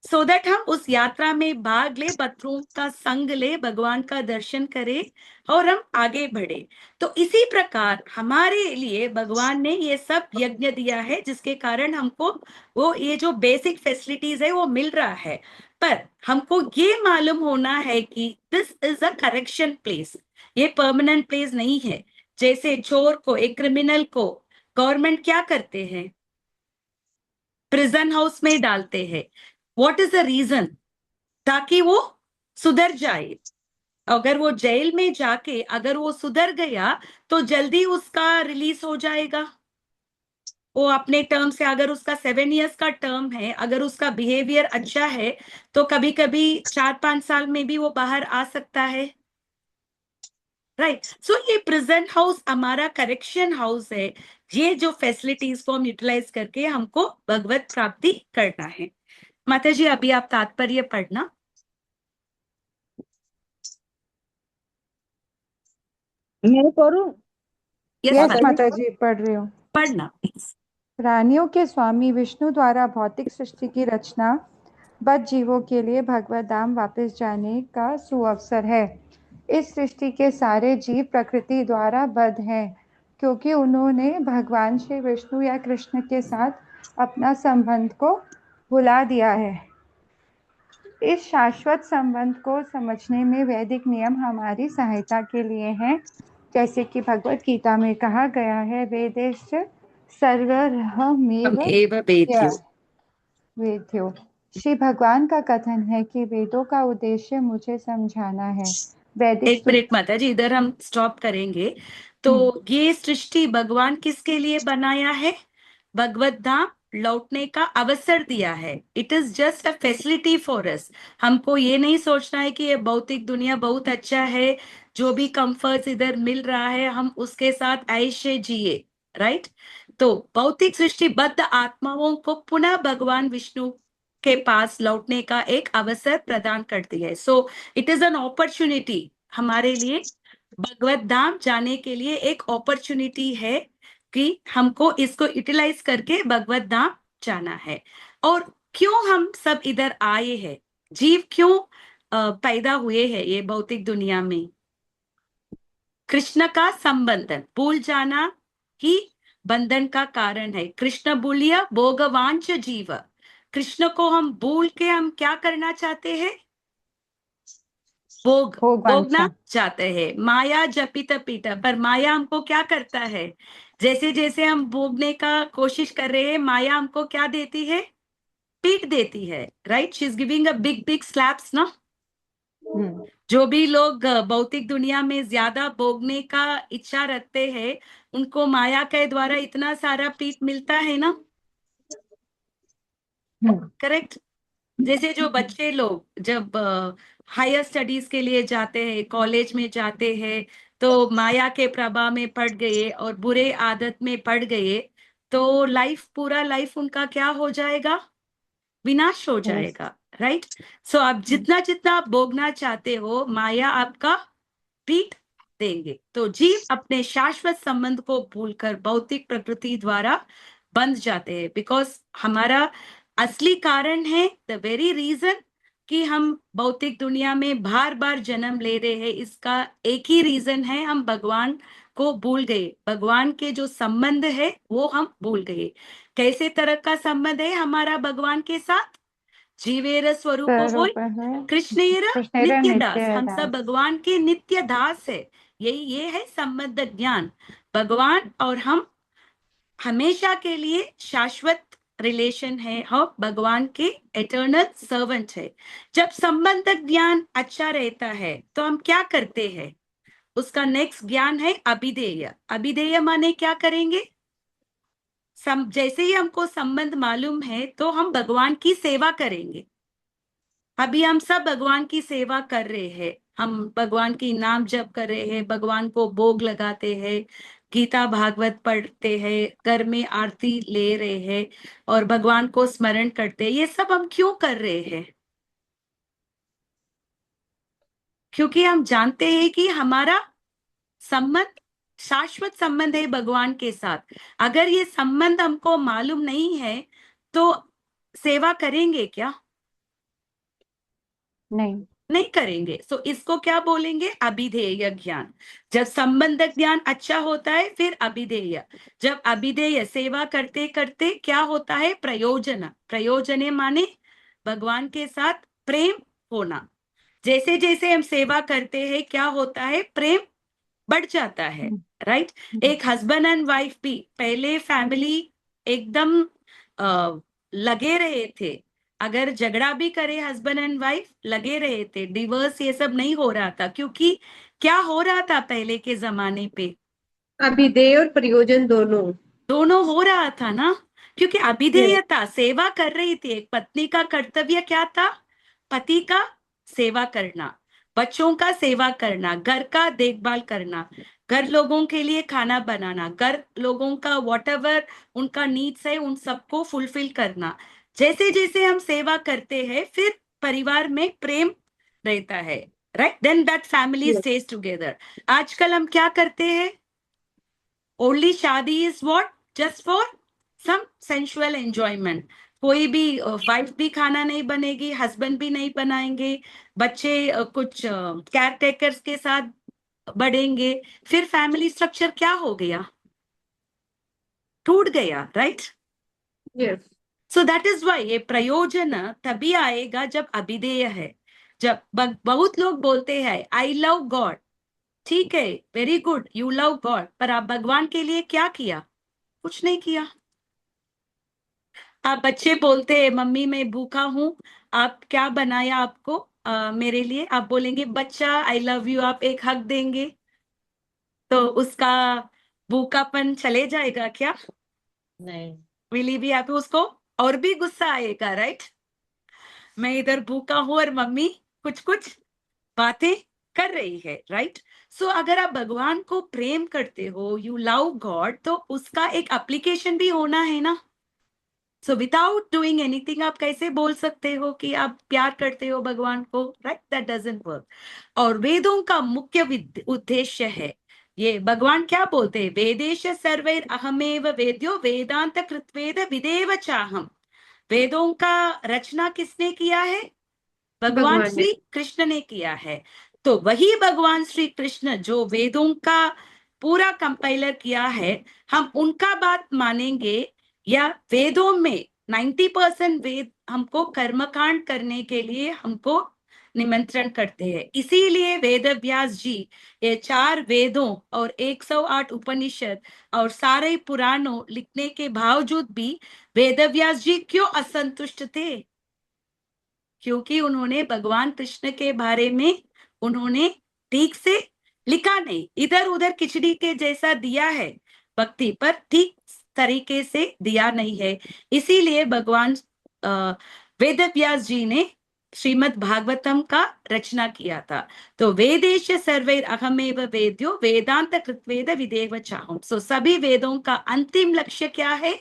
सो दैट हम उस यात्रा में भाग ले, भक्तों का संग ले, भगवान का दर्शन करें और हम आगे बढ़े। तो इसी प्रकार हमारे लिए भगवान ने ये सब यज्ञ दिया है, जिसके कारण हमको वो ये जो बेसिक फैसिलिटीज है वो मिल रहा है। पर हमको ये मालूम होना है कि this is a correction place, ये परमानेंट प्लेस नहीं है। जैसे चोर को, एक क्रिमिनल को गवर्नमेंट क्या करते हैं? प्रिजन हाउस में डालते हैं। What is the reason? ताकि वो सुधर जाए। अगर वो जेल में जाके अगर वो सुधर गया तो जल्दी उसका रिलीज हो जाएगा। वो अपने टर्म से, अगर उसका 7 years का टर्म है, अगर उसका बिहेवियर अच्छा है तो कभी कभी 4-5 साल में भी वो बाहर आ सकता है, राइट? सो ये प्रेजेंट हाउस हमारा करेक्शन हाउस है। ये जो फैसिलिटीज को हम यूटिलाइज करके हमको भगवत प्राप्ति करना है। माता जी अभी आप तात्पर्य पढ़ना। मैं करूं? यस यस माता, माता जी, पढ़ रही हूँ। पढ़ना प्लीज। प्राणियों के स्वामी विष्णु द्वारा भौतिक सृष्टि की रचना बद्ध जीवों के लिए भगवत धाम वापस जाने का सुअवसर है। इस सृष्टि के सारे जीव प्रकृति द्वारा बद्ध हैं, क्योंकि उन्होंने भगवान श्री विष्णु या कृष्ण के साथ अपना संबंध को भुला दिया है। इस शाश्वत संबंध को समझने में वैदिक नियम हमारी सहायता के लिए हैं। जैसे कि भगवत गीता में कहा गया है, वेदेश्च सर्वरहमेव एव वेद्यो। वेद्यो। श्री भगवान का कथन है कि वेदों का उद्देश्य मुझे समझाना है। वैदिक एक मिनट माता जी, इधर हम स्टॉप करेंगे। तो ये सृष्टि भगवान किसके लिए बनाया है? भगवत धाम लौटने का अवसर दिया है। It is just a facility for us. हमको ये नहीं सोचना है कि ये भौतिक दुनिया बहुत अच्छा है, जो भी कंफर्ट्स इधर मिल रहा है हम उसके साथ ऐशे जिए, राइट? तो भौतिक सृष्टि बद्ध आत्माओं को पुनः भगवान विष्णु के पास लौटने का एक अवसर प्रदान करती है। So it is an opportunity हमारे लिए। भगवत धाम जाने के लिए एक अपॉर्चुनिटी है कि हमको इसको यूटिलाइज करके भगवत धाम जाना है। और क्यों हम सब इधर आए हैं, जीव क्यों पैदा हुए हैं ये भौतिक दुनिया में? कृष्ण का संबंधन भूल जाना ही बंधन का कारण है। कृष्ण भूलिया भोगवांच जीव। कृष्ण को हम भूल के हम क्या करना चाहते हैं? भोगना चाहते हैं। माया जपित पीठ, पर माया हमको क्या करता है? जैसे जैसे हम भोगने का कोशिश कर रहे हैं, माया हमको क्या देती है? पीठ देती है, right? She is giving a big big slaps ना। जो भी लोग भौतिक दुनिया में ज्यादा भोगने का इच्छा रखते हैं, उनको माया के द्वारा इतना सारा पीठ मिलता है ना, करेक्ट? जैसे जो बच्चे लोग जब हायर स्टडीज के लिए जाते हैं, कॉलेज में जाते हैं, तो माया के प्रभाव में पड़ गए और बुरे आदत में पड़ गए, तो लाइफ, पूरा लाइफ उनका क्या हो जाएगा? विनाश हो जाएगा, राइट? सो आप जितना जितना आप भोगना चाहते हो, माया आपका पीठ देंगे। तो जीव अपने शाश्वत संबंध को भूलकर भौतिक प्रकृति द्वारा बंध जाते हैं। बिकॉज हमारा असली कारण है, द वेरी रीजन कि हम भौतिक दुनिया में बार बार जन्म ले रहे हैं, इसका एक ही रीजन है, हम भगवान को भूल गए। भगवान के जो संबंध है वो हम भूल गए। कैसे तरह का संबंध है हमारा भगवान के साथ? जीवेर स्वरूप बोल, कृष्णेर कृष्णेर नित्य दास। नित्य हम दास। सब भगवान के नित्य दास है। यही ये है संबंध ज्ञान। भगवान और हम हमेशा के लिए शाश्वत रिलेशन है, हम भगवान के एटर्नल सर्वेंट है। जब संबंध ज्ञान अच्छा रहता है तो हम क्या करते हैं? उसका नेक्स्ट ज्ञान है अभिधेय। अभिधेय माने क्या करेंगे? जैसे ही हमको संबंध मालूम है तो हम भगवान की सेवा करेंगे। अभी हम सब भगवान की सेवा कर रहे हैं, हम भगवान की नाम जप कर रहे हैं, भगवान को भोग लगाते हैं, गीता भागवत पढ़ते हैं, घर में आरती ले रहे हैं और भगवान को स्मरण करते हैं। ये सब हम क्यों कर रहे हैं? क्योंकि हम जानते हैं कि हमारा संबंध शाश्वत संबंध है भगवान के साथ। अगर ये संबंध हमको मालूम नहीं है तो सेवा करेंगे क्या? नहीं करेंगे। सो इसको क्या बोलेंगे? अभिधेय ज्ञान। जब संबंध ज्ञान अच्छा होता है फिर अभिधेय। जब अभिधेय सेवा करते करते क्या होता है? प्रयोजन। प्रयोजन माने भगवान के साथ प्रेम होना। जैसे जैसे हम सेवा करते हैं क्या होता है? प्रेम बढ़ जाता है, राइट? एक हस्बैंड एंड वाइफ भी पहले फैमिली एकदम लगे रहे थे। अगर झगड़ा भी करे हस्बैंड एंड वाइफ, लगे रहे थे। डिवोर्स ये सब नहीं हो रहा था, क्योंकि क्या हो रहा था पहले के जमाने पे? अभिधेय और प्रयोजन दोनों हो रहा था ना, क्योंकि अभिधेयता सेवा कर रही थी। एक पत्नी का कर्तव्य क्या था? पति का सेवा करना, बच्चों का सेवा करना, घर का देखभाल करना, घर लोगों के लिए खाना बनाना, घर लोगों का व्हाटएवर उनका नीड्स है उन सबको फुलफिल करना। जैसे जैसे हम सेवा करते हैं फिर परिवार में प्रेम रहता है, right? Then that family stays together. आजकल हम क्या करते हैं? ओनली शादी is what? Just for some sensual enjoyment. कोई भी वाइफ भी खाना नहीं बनेगी, हस्बैंड भी नहीं बनाएंगे, बच्चे कुछ केयर टेकर्स के साथ बढ़ेंगे, फिर फैमिली स्ट्रक्चर क्या हो गया? टूट गया, right? Yes. So that is why ये प्रयोजन तभी आएगा जब अभिधेय है। जब बहुत लोग बोलते हैं आई लव गॉड, ठीक है, very good, you love God, पर आप भगवान के लिए क्या किया? कुछ नहीं किया। आप बच्चे बोलते हैं मम्मी मैं भूखा हूं, आप क्या बनाया आपको मेरे लिए? आप बोलेंगे बच्चा आई लव यू, आप एक हक देंगे तो उसका भूखापन चले जाएगा क्या? नहीं। विली भी आप उसको और भी गुस्सा आएगा, राइट? मैं इधर भूखा हूं और मम्मी कुछ कुछ बातें कर रही है, राइट? सो अगर आप भगवान को प्रेम करते हो, यू लव गॉड, तो उसका एक एप्लीकेशन भी होना है ना। सो विदाउट डूइंग एनीथिंग आप कैसे बोल सकते हो कि आप प्यार करते हो भगवान को, राइट? That doesn't work. और वेदों का मुख्य उद्देश्य है, ये भगवान क्या बोलते हैं? वेदेश सर्वैर अहमेव वेद्यो वेदांत कृत्वेद विदेव चाहम। वेदों का रचना किसने किया है? भगवान भगवान ने। श्री कृष्ण ने किया है। तो वही भगवान श्री कृष्ण जो वेदों का पूरा कंपाइलर किया है, हम उनका बात मानेंगे या वेदों में 90% वेद हमको कर्मकांड करने के लिए हमको निमंत्रण करते हैं। इसीलिए वेद व्यास जी ये 4 वेदों और 108 उपनिषद और सारे पुराणों लिखने के बावजूद भी वेद व्यास जी क्यों असंतुष्ट थे? क्योंकि उन्होंने भगवान कृष्ण के बारे में उन्होंने ठीक से लिखा नहीं, इधर उधर खिचड़ी के जैसा दिया है, भक्ति पर ठीक तरीके से दिया नहीं है। इसीलिए भगवान वेद व्यास जी ने श्रीमद् भागवतम का रचना किया था। तो वेदेश सर्वैर अहमेव वेद्यो वेदांत कृत्वेद विदेव चाहम। सो सभी वेदों का अंतिम लक्ष्य क्या है?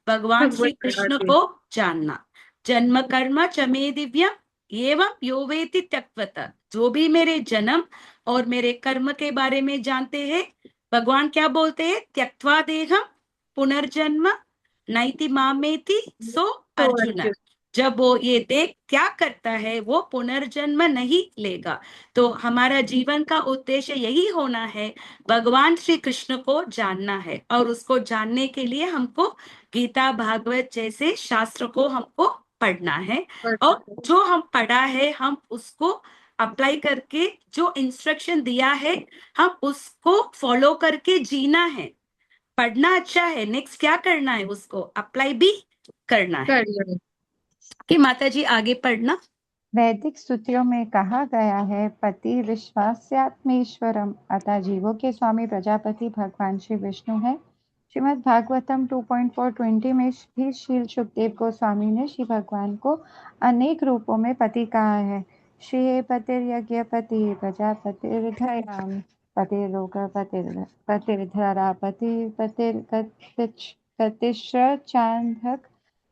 भगवान श्री कृष्ण को जानना। जन्म कर्म च मे दिव्यम एवं यो वेति त्यक्तवत। जो भी मेरे जन्म और मेरे कर्म के बारे में जानते हैं, भगवान क्या बोलते हैं? त्यक्त्वा देहम पुनर्जन्म नैति मामेति सो अर्जुन। जब वो ये देख क्या करता है, वो पुनर्जन्म नहीं लेगा। तो हमारा जीवन का उद्देश्य यही होना है, भगवान श्री कृष्ण को जानना है। और उसको जानने के लिए हमको गीता भागवत जैसे शास्त्र को हमको पढ़ना है, और जो हम पढ़ा है हम उसको अप्लाई करके, जो इंस्ट्रक्शन दिया है हम उसको फॉलो करके जीना है। पढ़ना अच्छा है, नेक्स्ट क्या करना है? उसको अप्लाई भी करना है। कि माता जी आगे पढ़ना। वैदिक स्तुतियों में कहा गया है, पति विश्वास्यात्मेश्वरम, अतः जीवों के स्वामी प्रजापति भगवान श्री विष्णु है। श्रीमद् भागवतम 2.420 में भी श्री सुखदेव गोस्वामी ने श्री भगवान को अनेक रूपों में पति कहा है। श्री पतिर्यज्ञपति प्रजापतिर्धयाम पतिर्धरा पतिर्गतिश्च चांदक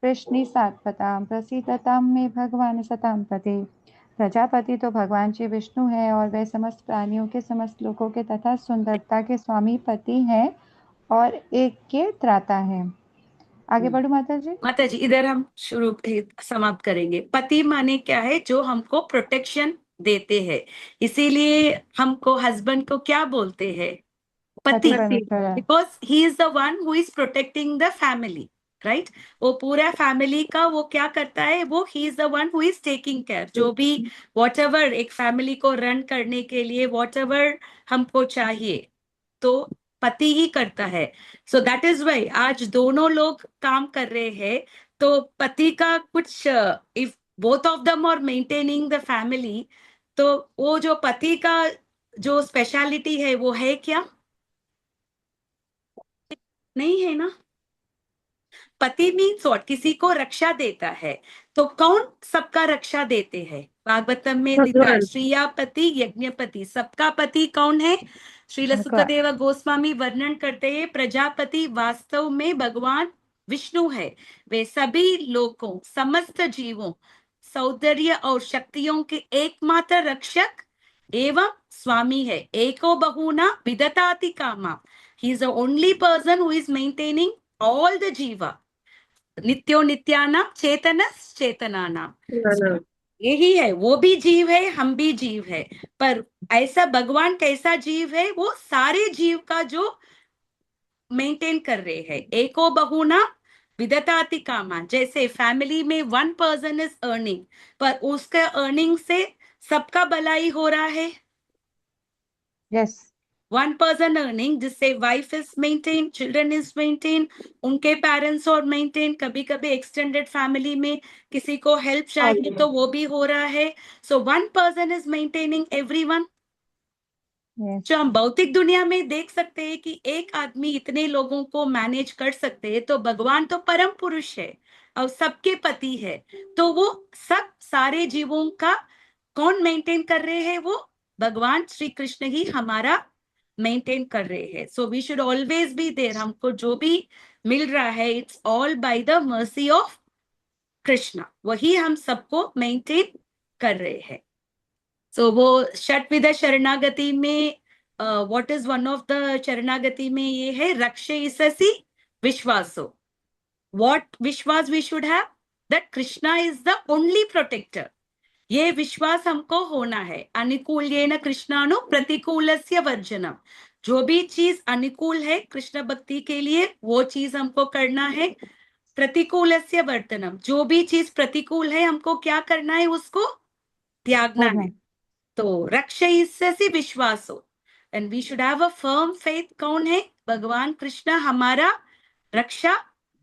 कृष्णि सात्वताम प्रसीदताम में भगवान सताम पति। प्रजापति तो भगवान श्री विष्णु है और वे समस्त प्राणियों के, समस्त लोगों के तथा सुंदरता के स्वामी पति हैं और एक के त्राता है। आगे बढ़ो माता जी। माता जी इधर हम शुरू समाप्त करेंगे। पति माने क्या है? जो हमको प्रोटेक्शन देते हैं। इसीलिए हमको हस्बैंड को क्या बोलते हैं? पति। Because he is the one who is protecting the family, right? वो पूरा फैमिली का वो क्या करता है? वो ही is the one who is taking care. जो भी वॉट एवर एक फैमिली को रन करने के लिए वॉट एवर हमको चाहिए, तो पति ही करता है। सो दैट इज वाई आज दोनों लोग काम कर रहे हैं। तो पति का कुछ, if both of them are maintaining the family, तो वो जो पति का जो स्पेशलिटी है वो है क्या? नहीं है ना। पति मीन्स व्हाट? किसी को रक्षा देता है। तो कौन सबका रक्षा देते हैं? भागवतम में लिखा है श्रीयापति यज्ञपति। सबका पति कौन है? श्रील सुखदेव गोस्वामी वर्णन करते हैं, प्रजापति वास्तव में भगवान विष्णु है। वे सभी लोगों, समस्त जीवों, सौंदर्य और शक्तियों के एकमात्र रक्षक एवं स्वामी है। एको बहुना विदताति कामा। He is the only person who is maintaining all the jiva. नित्यो नित्यानाम चेतनस चेतनानाम। यही है, वो भी जीव है, हम भी जीव है। पर ऐसा भगवान कैसा जीव है? वो सारे जीव का जो मेंटेन कर रहे हैं। एको बहुना विदताति कामा। जैसे फैमिली में वन पर्सन इज अर्निंग, पर उसका अर्निंग से सबका भलाई हो रहा है। यस। वन पर्सन अर्निंग, जिससे wife is maintain, children is maintain, उनके पेरेंट्स और मेंटेन। कभी कभी एक्सटेंडेड फैमिली में किसी को हेल्प चाहिए तो वो भी हो रहा है। So one person is maintaining everyone. जो हम भौतिक दुनिया में देख सकते हैं कि एक आदमी इतने लोगों को मैनेज कर सकते हैं, तो भगवान तो परम पुरुष है और सबके पति है। तो वो सब सारे जीवों का कौन मेंटेन कर रहे हैं? वो भगवान श्री कृष्ण ही हमारा मेंटेन कर रहे हैं। So we should always be there. हमको जो भी मिल रहा है, it's all by the mercy of Krishna. वही हम सबको मेंटेन कर रहे हैं। सो वो षटविध शरणागति में what is one of the शरणागति में ये है, रक्षयसि विश्वासो। What vishwas we should have? That Krishna is the only protector. ये विश्वास हमको होना है। अनुकूल्येन कृष्णानु प्रतिकूलस्य वर्जनम। जो भी चीज अनुकूल है कृष्ण भक्ति के लिए, वो चीज हमको करना है। प्रतिकूलस्य वर्तनम, जो भी चीज प्रतिकूल है हमको क्या करना है? उसको त्यागना है। तो रक्षयसि विश्वासो, and we should have a firm faith. कौन है? भगवान कृष्ण हमारा रक्षा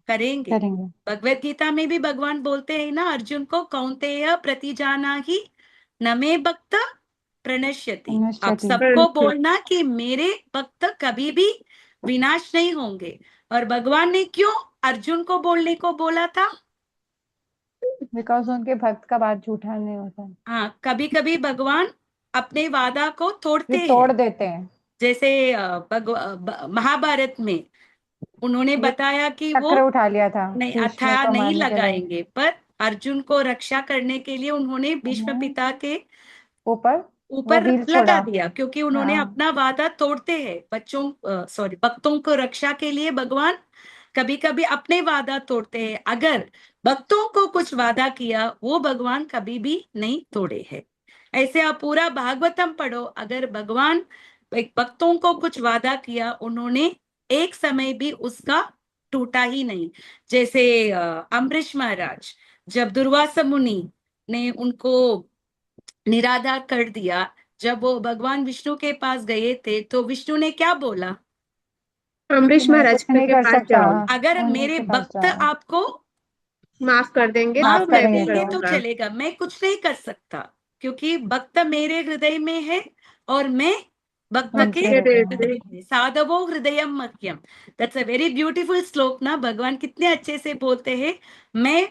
करेंगे। भगवत गीता में भी भगवान बोलते हैं ना अर्जुन को, कौन्तेय प्रतिजानाहि न मे भक्त प्रणश्यति। आप सबको बोलना कि मेरे भक्त कभी भी विनाश नहीं होंगे। और भगवान ने क्यों अर्जुन को बोलने को बोला था? बिकॉज उनके भक्त का बात झूठा नहीं होता, हाँ, कभी कभी भगवान अपने वादा को तोड़ते ये हैं। तोड़ देते हैं। जैसे महाभारत में उन्होंने ये बताया कि वो चक्र उठा लिया था नहीं, भीष्म हथियार को नहीं मारने के लिए, लगाएंगे, पर अर्जुन को रक्षा करने के लिए उन्होंने भीष्म उन्हें पिता के ऊपर वो ऊपर व्हील लगा छोड़ा। दिया, क्योंकि उन्होंने हाँ, अपना वादा तोड़ते हैं। सॉरी, भक्तों को रक्षा के लिए भगवान कभी कभी अपने वादा तोड़ते हैं। अगर भक्तों को कुछ वादा किया, वो भगवान कभी भी नहीं तोड़े हैं। ऐसे आप पूरा भागवतम पढ़ो, अगर भगवान एक भक्तों को कुछ वादा किया, उन्होंने एक समय भी उसका टूटा ही नहीं। जैसे अम्बरीश महाराज, जब दुर्वासा मुनि ने उनको निराधार कर दिया, जब वो भगवान विष्णु के पास गए थे, तो विष्णु ने क्या बोला? कि अम्बरीश मैं महाराज कुछ नहीं के कर पास सकता, जाओ, अगर उन्हीं मेरे के पास भक्त जाओ, आपको माफ कर देंगे तो माफ माफ मैं कर भी करेंगे कर देंगे तो। तो दूंगा। चलेगा, मैं कुछ नहीं कर सकता, क्योंकि भक्त मेरे हृदय में है और मैं भक्त के उनके हृदय में। हृदय में। साधवो हृदयम मह्यम, दैट्स अ वेरी ब्यूटीफुल श्लोक ना। भगवान कितने अच्छे से बोलते हैं, मैं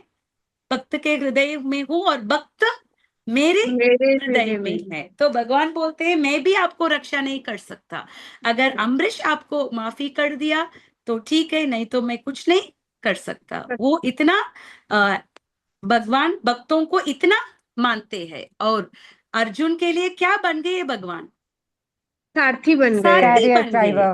भक्त के हृदय में हूं और भक्त मेरे मेरे हृदय हृदय में। में है। तो भगवान बोलते हैं मैं भी आपको रक्षा नहीं कर सकता। अगर अम्बरीश आपको माफी कर दिया तो ठीक है, नहीं तो मैं कुछ नहीं कर सकता। वो इतना अ, भगवान भक्तों को इतना मानते हैं। और अर्जुन के लिए क्या बन गए भगवान? सारथी बन गए। सारथी कैरियर बन गए। ड्राइवर।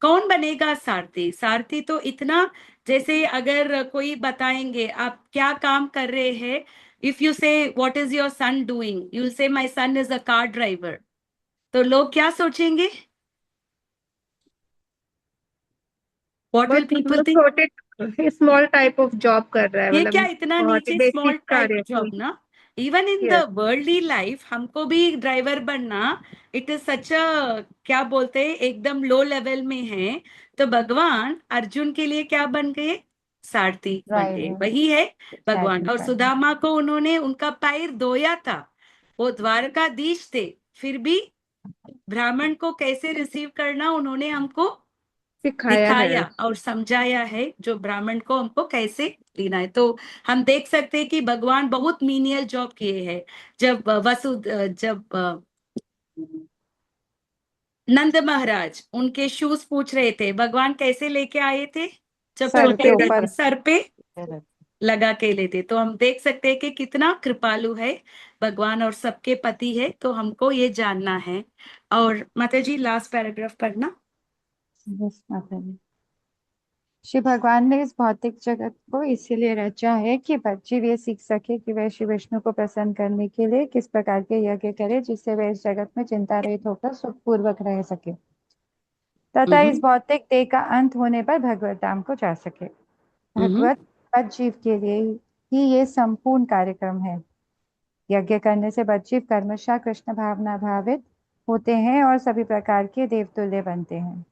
कौन बनेगा सारथी? सारथी तो इतना, जैसे अगर कोई बताएंगे आप क्या काम कर रहे हैं, if you say what is your son doing, you say my son is a car driver, तो लोग क्या सोचेंगे? व्हाट विल बहुत पीपल मतलब थिंक? छोटे स्मॉल टाइप ऑफ जॉब कर रहा है, ये क्या मतलब इतना बहुत ही नीचे स्मॉल बेसिक टाइप कार्य। जॉब ना? Even in the yes. Worldly life हमको भी ड्राइवर बनना, इट इज सच अ, क्या बोलते हैं, एकदम लो लेवल में है। तो भगवान अर्जुन के लिए क्या बन गए? सारथी बन गए। ड्राइवर। वही है भगवान। और सेटिस्फाइड। सुदामा को उन्होंने उनका पैर धोया था, वो द्वारकाधीश थे, फिर भी ब्राह्मण को कैसे रिसीव करना उन्होंने हमको सिखाया है। दिखाया और समझाया है, जो ब्राह्मण को हमको कैसे लेना है। तो हम देख सकते हैं कि भगवान बहुत मीनियल जॉब किए हैं। जब जब नंद महाराज उनके शूज पूछ रहे थे, भगवान कैसे लेके आए थे? सर चप्पल के पे ऊपर। सर पे लगा के लेते। तो हम देख सकते हैं कि कितना कृपालु है भगवान और सबके पति है। तो हमको ये जानना है। और माता जी लास्ट पैराग्राफ पढ़ना। Yes, माता जी। श्री भगवान ने इस भौतिक जगत को इसीलिए रचा है कि जीव ये सीख सके कि वह श्री विष्णु को प्रसन्न करने के लिए किस प्रकार के यज्ञ करे, जिससे वह इस जगत में चिंता रहित होकर सुखपूर्वक रह सके तथा इस हम्म भौतिक देह का अंत होने पर भगवत धाम को जा सके। हम्म भगवत बद्धजीव के लिए ही ये संपूर्ण कार्यक्रम है। यज्ञ करने से बद्धजीव कर्मशः कृष्ण भावना भावित होते हैं और सभी प्रकार के देवतुल्य बनते हैं।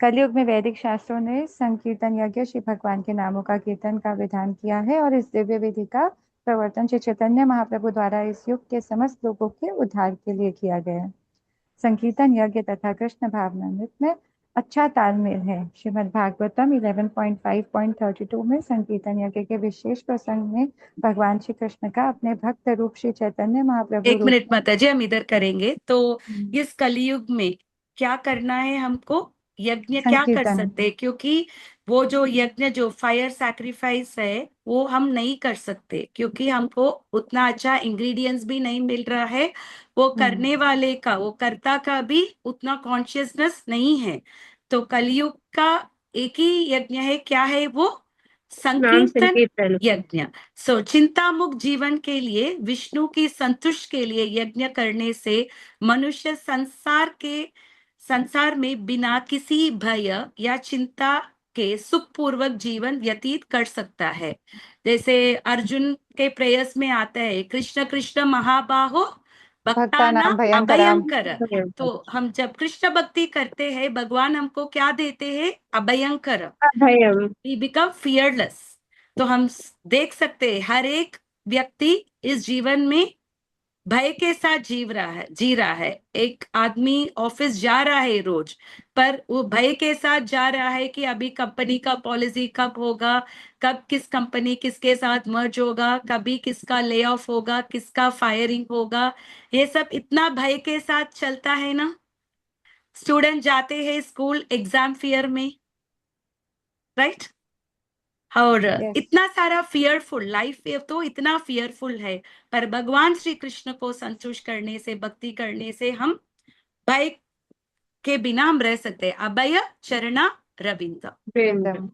कलयुग में वैदिक शास्त्रों ने संकीर्तन यज्ञ श्री भगवान के नामों का कीर्तन का विधान किया है और इस दिव्य विधि का प्रवर्तन श्री चैतन्य महाप्रभु द्वारा इस युग के समस्त लोगों के उद्धार के लिए किया गया है। संकीर्तन यज्ञ तथा कृष्ण भावनामृत में अच्छा तालमेल है। श्रीमद् भागवतम 11.5.32 में संकीर्तन यज्ञ के विशेष प्रसंग में भगवान श्री कृष्ण का अपने भक्त रूप श्री चैतन्य महाप्रभु एक रूप मिनट माता जी, हम इधर करेंगे। तो में इस कलयुग में क्या करना है हमको? यज्ञ क्या कर संकीर्तन। सकते हैं? क्योंकि वो जो यज्ञ, जो फायर सैक्रिफाइस है, वो हम नहीं कर सकते, क्योंकि हमको उतना अच्छा इंग्रेडिएंट्स भी नहीं मिल रहा है। वो करने वाले का, वो कर्ता का भी उतना कॉन्शियसनेस नहीं है। तो कलयुग का एक ही यज्ञ है, क्या है वो? नाम संकीर्तन संकीर्तन। यज्ञ। चिंता मुक्त जीवन के लिए, विष्णु की संतुष्ट के लिए यज्ञ करने से मनुष्य संसार में बिना किसी भय या चिंता के सुखपूर्वक जीवन व्यतीत कर सकता है। जैसे अर्जुन के प्रेयस में आता है, कृष्ण कृष्ण महाबाहो भक्ता भक्तानां नाम भयंकराम। अभयंकर। तो हम जब कृष्ण भक्ति करते हैं, भगवान हमको क्या देते हैं? अभयंकर। अभयम। We become fearless. तो हम देख सकते हैं हर एक व्यक्ति इस जीवन में भय के साथ जी रहा है। एक आदमी ऑफिस जा रहा है रोज, पर वो भय के साथ जा रहा है कि अभी कंपनी का पॉलिसी कब होगा, कब किस कंपनी किसके साथ मर्ज होगा, कभी किसका ले ऑफ होगा, किसका फायरिंग होगा। ये सब इतना भय के साथ चलता है ना। स्टूडेंट जाते हैं स्कूल एग्जाम फियर में, राइट। और Yes. इतना सारा फियरफुल लाइफ तो इतना फियरफुल है, पर भगवान श्री कृष्ण को संतुष्ट करने से, भक्ति करने से हम भय के बिना हम रह सकते हैं। अभय चरणा रविंद्र। Rhythm.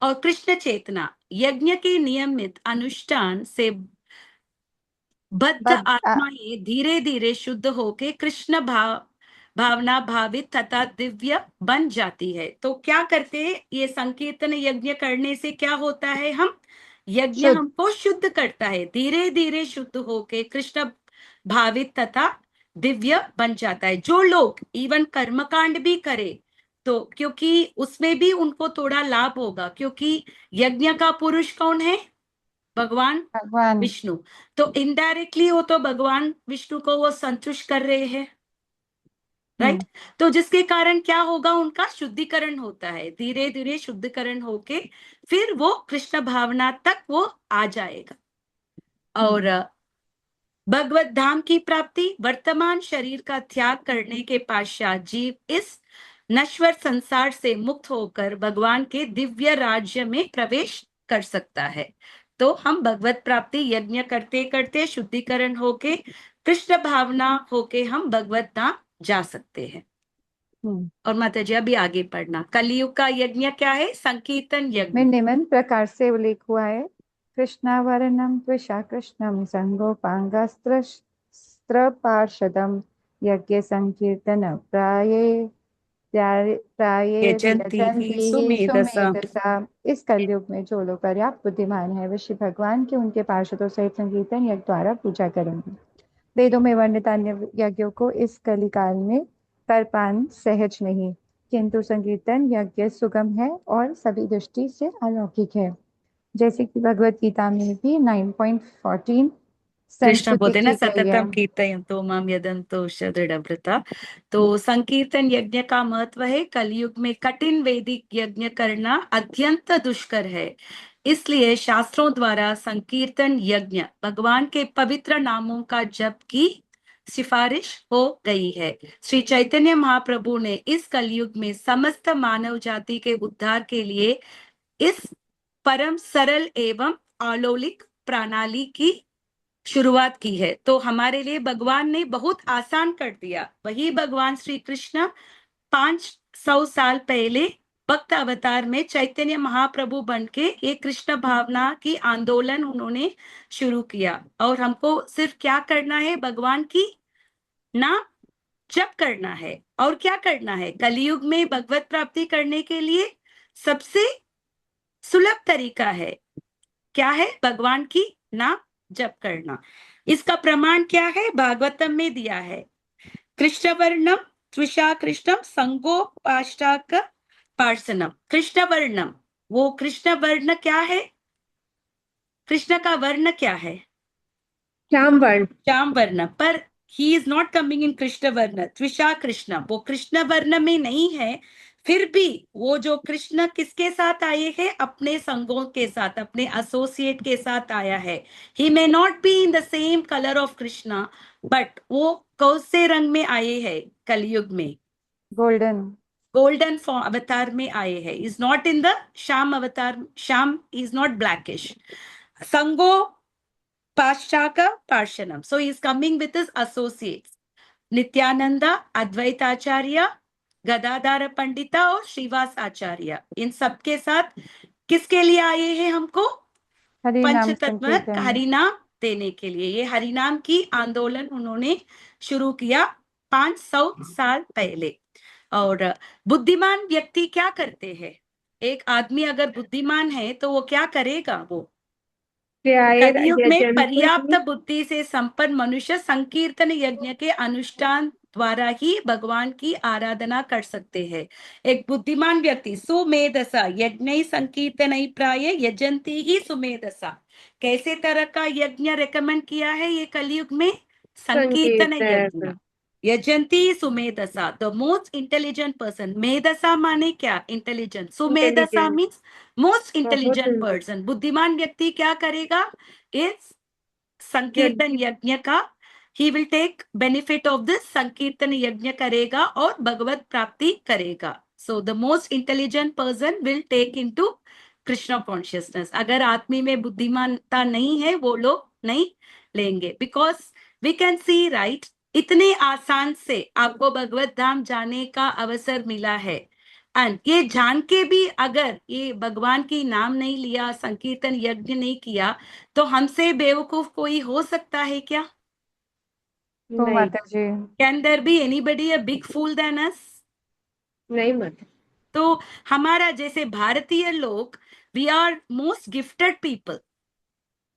और कृष्ण चेतना यज्ञ के नियमित अनुष्ठान से बद्ध बद- आत्माएं धीरे धीरे शुद्ध होके कृष्ण भावना भावित तथा दिव्य बन जाती है। तो क्या करते हैं, ये संकीर्तन यज्ञ करने से क्या होता है, हम यज्ञ शुद्ध। हमको शुद्ध करता है, धीरे धीरे शुद्ध होके कृष्ण भावित तथा दिव्य बन जाता है। जो लोग इवन कर्मकांड भी करे तो क्योंकि उसमें भी उनको थोड़ा लाभ होगा, क्योंकि यज्ञ का पुरुष कौन है, भगवान भगवान। विष्णु। तो इनडायरेक्टली हो तो भगवान विष्णु को वो संतुष्ट कर रहे हैं, राइट। तो जिसके कारण क्या होगा, उनका शुद्धिकरण होता है, धीरे धीरे शुद्धिकरण होके फिर वो कृष्ण भावना तक वो आ जाएगा। और भगवत धाम की प्राप्ति, वर्तमान शरीर का त्याग करने के पश्चात जीव इस नश्वर संसार से मुक्त होकर भगवान के दिव्य राज्य में प्रवेश कर सकता है। तो हम भगवत प्राप्ति यज्ञ करते करते शुद्धिकरण होके कृष्ण भावना होके हम भगवत धाम जा सकते हैं। और माता जी अभी आगे पढ़ना, कलयुग का यज्ञ क्या है, संकीर्तन यज्ञ में निम्न प्रकार से उल्लेख हुआ है। कृष्णावरणम त्विषा कृष्णम संगोपांगास्त्र पार्षदम यज्ञ संकीर्तन प्राये यजन्ति हि सुमेधसा। सुमेधसा। इस कलयुग में जो लोग पर्याप्त बुद्धिमान है, वे श्री भगवान के उनके पार्षदों सहित संकीर्तन यज्ञ द्वारा पूजा करेंगे। वेदों में वर्णित अन्य यज्ञों को इस कलिकाल में कर पाना सहज नहीं, किंतु संकीर्तन यज्ञ सुगम है और सभी दृष्टि से अलौकिक है। जैसे कि भगवत गीता में भी 9.14 कृष्ण संस्तुति बोलते ना, की गई है। सततम कीर्तयन्तो माम यदन्तो दृढ़व्रता। तो संकीर्तन यज्ञ का महत्व है, कलयुग में कठिन वैदिक यज्ञ करना अत्यंत दुष्कर है, इसलिए शास्त्रों द्वारा संकीर्तन यज्ञ भगवान के पवित्र नामों का जप की सिफारिश हो गई है। श्री चैतन्य महाप्रभु ने इस कलयुग में समस्त मानव जाति के उद्धार के लिए इस परम सरल एवं अलौकिक प्रणाली की शुरुआत की है। तो हमारे लिए भगवान ने बहुत आसान कर दिया। वही भगवान श्री कृष्ण 500 साल पहले भक्त अवतार में चैतन्य महाप्रभु बनके ये कृष्ण भावना की आंदोलन उन्होंने शुरू किया। और हमको सिर्फ क्या करना है, भगवान की नाम जप करना है। और क्या करना है, कलयुग में भगवत प्राप्ति करने के लिए सबसे सुलभ तरीका है, क्या है, भगवान की नाम जप करना। इसका प्रमाण क्या है, भागवतम में दिया है। कृष्णवर्णम त्विषा कृष्णम संगोपाष्टाक पार्सनम। कृष्णवर्णम, वो कृष्ण वर्ण क्या है, कृष्ण का वर्ण क्या है, श्याम वर्ण। श्याम वर्ण। पर he is not coming in Krishna वर्ण, त्विषा कृष्ण, वो कृष्ण वर्ण में नहीं है। फिर भी वो जो कृष्ण किसके साथ आए हैं, अपने संगों के साथ, अपने एसोसिएट के साथ आया है। He may not be in the same colour of Krishna, but वो कौन से रंग में आए हैं कलयुग में, गोल्डन। गोल्डन फॉर्म अवतार में आए हैं। Is not in the Shyam avatar, Shyam is not blackish. संगो पाश्चाका पार्शनम, so he is coming with his associates Nityananda, Advaitacharya, Gadadhar Pandit और श्रीवास आचार्य। इन सबके साथ किसके लिए आए हैं, हमको हरि नाम पंचतत्व संकीर्तन। हरिनाम देने के लिए। ये हरिनाम की आंदोलन उन्होंने शुरू किया 500 साल पहले। और बुद्धिमान व्यक्ति क्या करते हैं, एक आदमी अगर बुद्धिमान है तो वो क्या करेगा, वो कलयुग में पर्याप्त बुद्धि से संपन्न मनुष्य संकीर्तन यज्ञ के अनुष्ठान द्वारा ही भगवान की आराधना कर सकते हैं। एक बुद्धिमान व्यक्ति सुमेधसा यज्ञ संकीर्तन प्राय यजंती ही सुमेधसा, कैसे तरह का यज्ञ रेकमेंड किया है ये कलयुग में? संकीर्तन यज्ञ। संकीर्तन। यजंती सुमेधसा, द मोस्ट इंटेलिजेंट पर्सन। मेधसा माने क्या? इंटेलिजेंट। सुमेधसा इंटेलिजेंट। मीन्स मोस्ट बहुत इंटेलिजेंट पर्सन। बुद्धिमान व्यक्ति क्या करेगा? इस संकीर्तन यज्ञ का ही will take benefit of this. संकीर्तन यज्ञ करेगा और भगवत प्राप्ति करेगा। So the most intelligent person will take into Krishna consciousness. अगर आदमी में बुद्धिमानता नहीं है वो लोग नहीं लेंगे, because we can see right, इतने आसान से आपको भगवत धाम जाने का अवसर मिला है, एंड ये जान के भी अगर ये भगवान की नाम नहीं लिया, संकीर्तन यज्ञ नहीं किया, तो हमसे बेवकूफ कोई हो सकता है क्या? तो नहीं, माता जी, can there be anybody a big fool than us? नहीं मत। तो हमारा जैसे भारतीय लोग, we are most gifted people.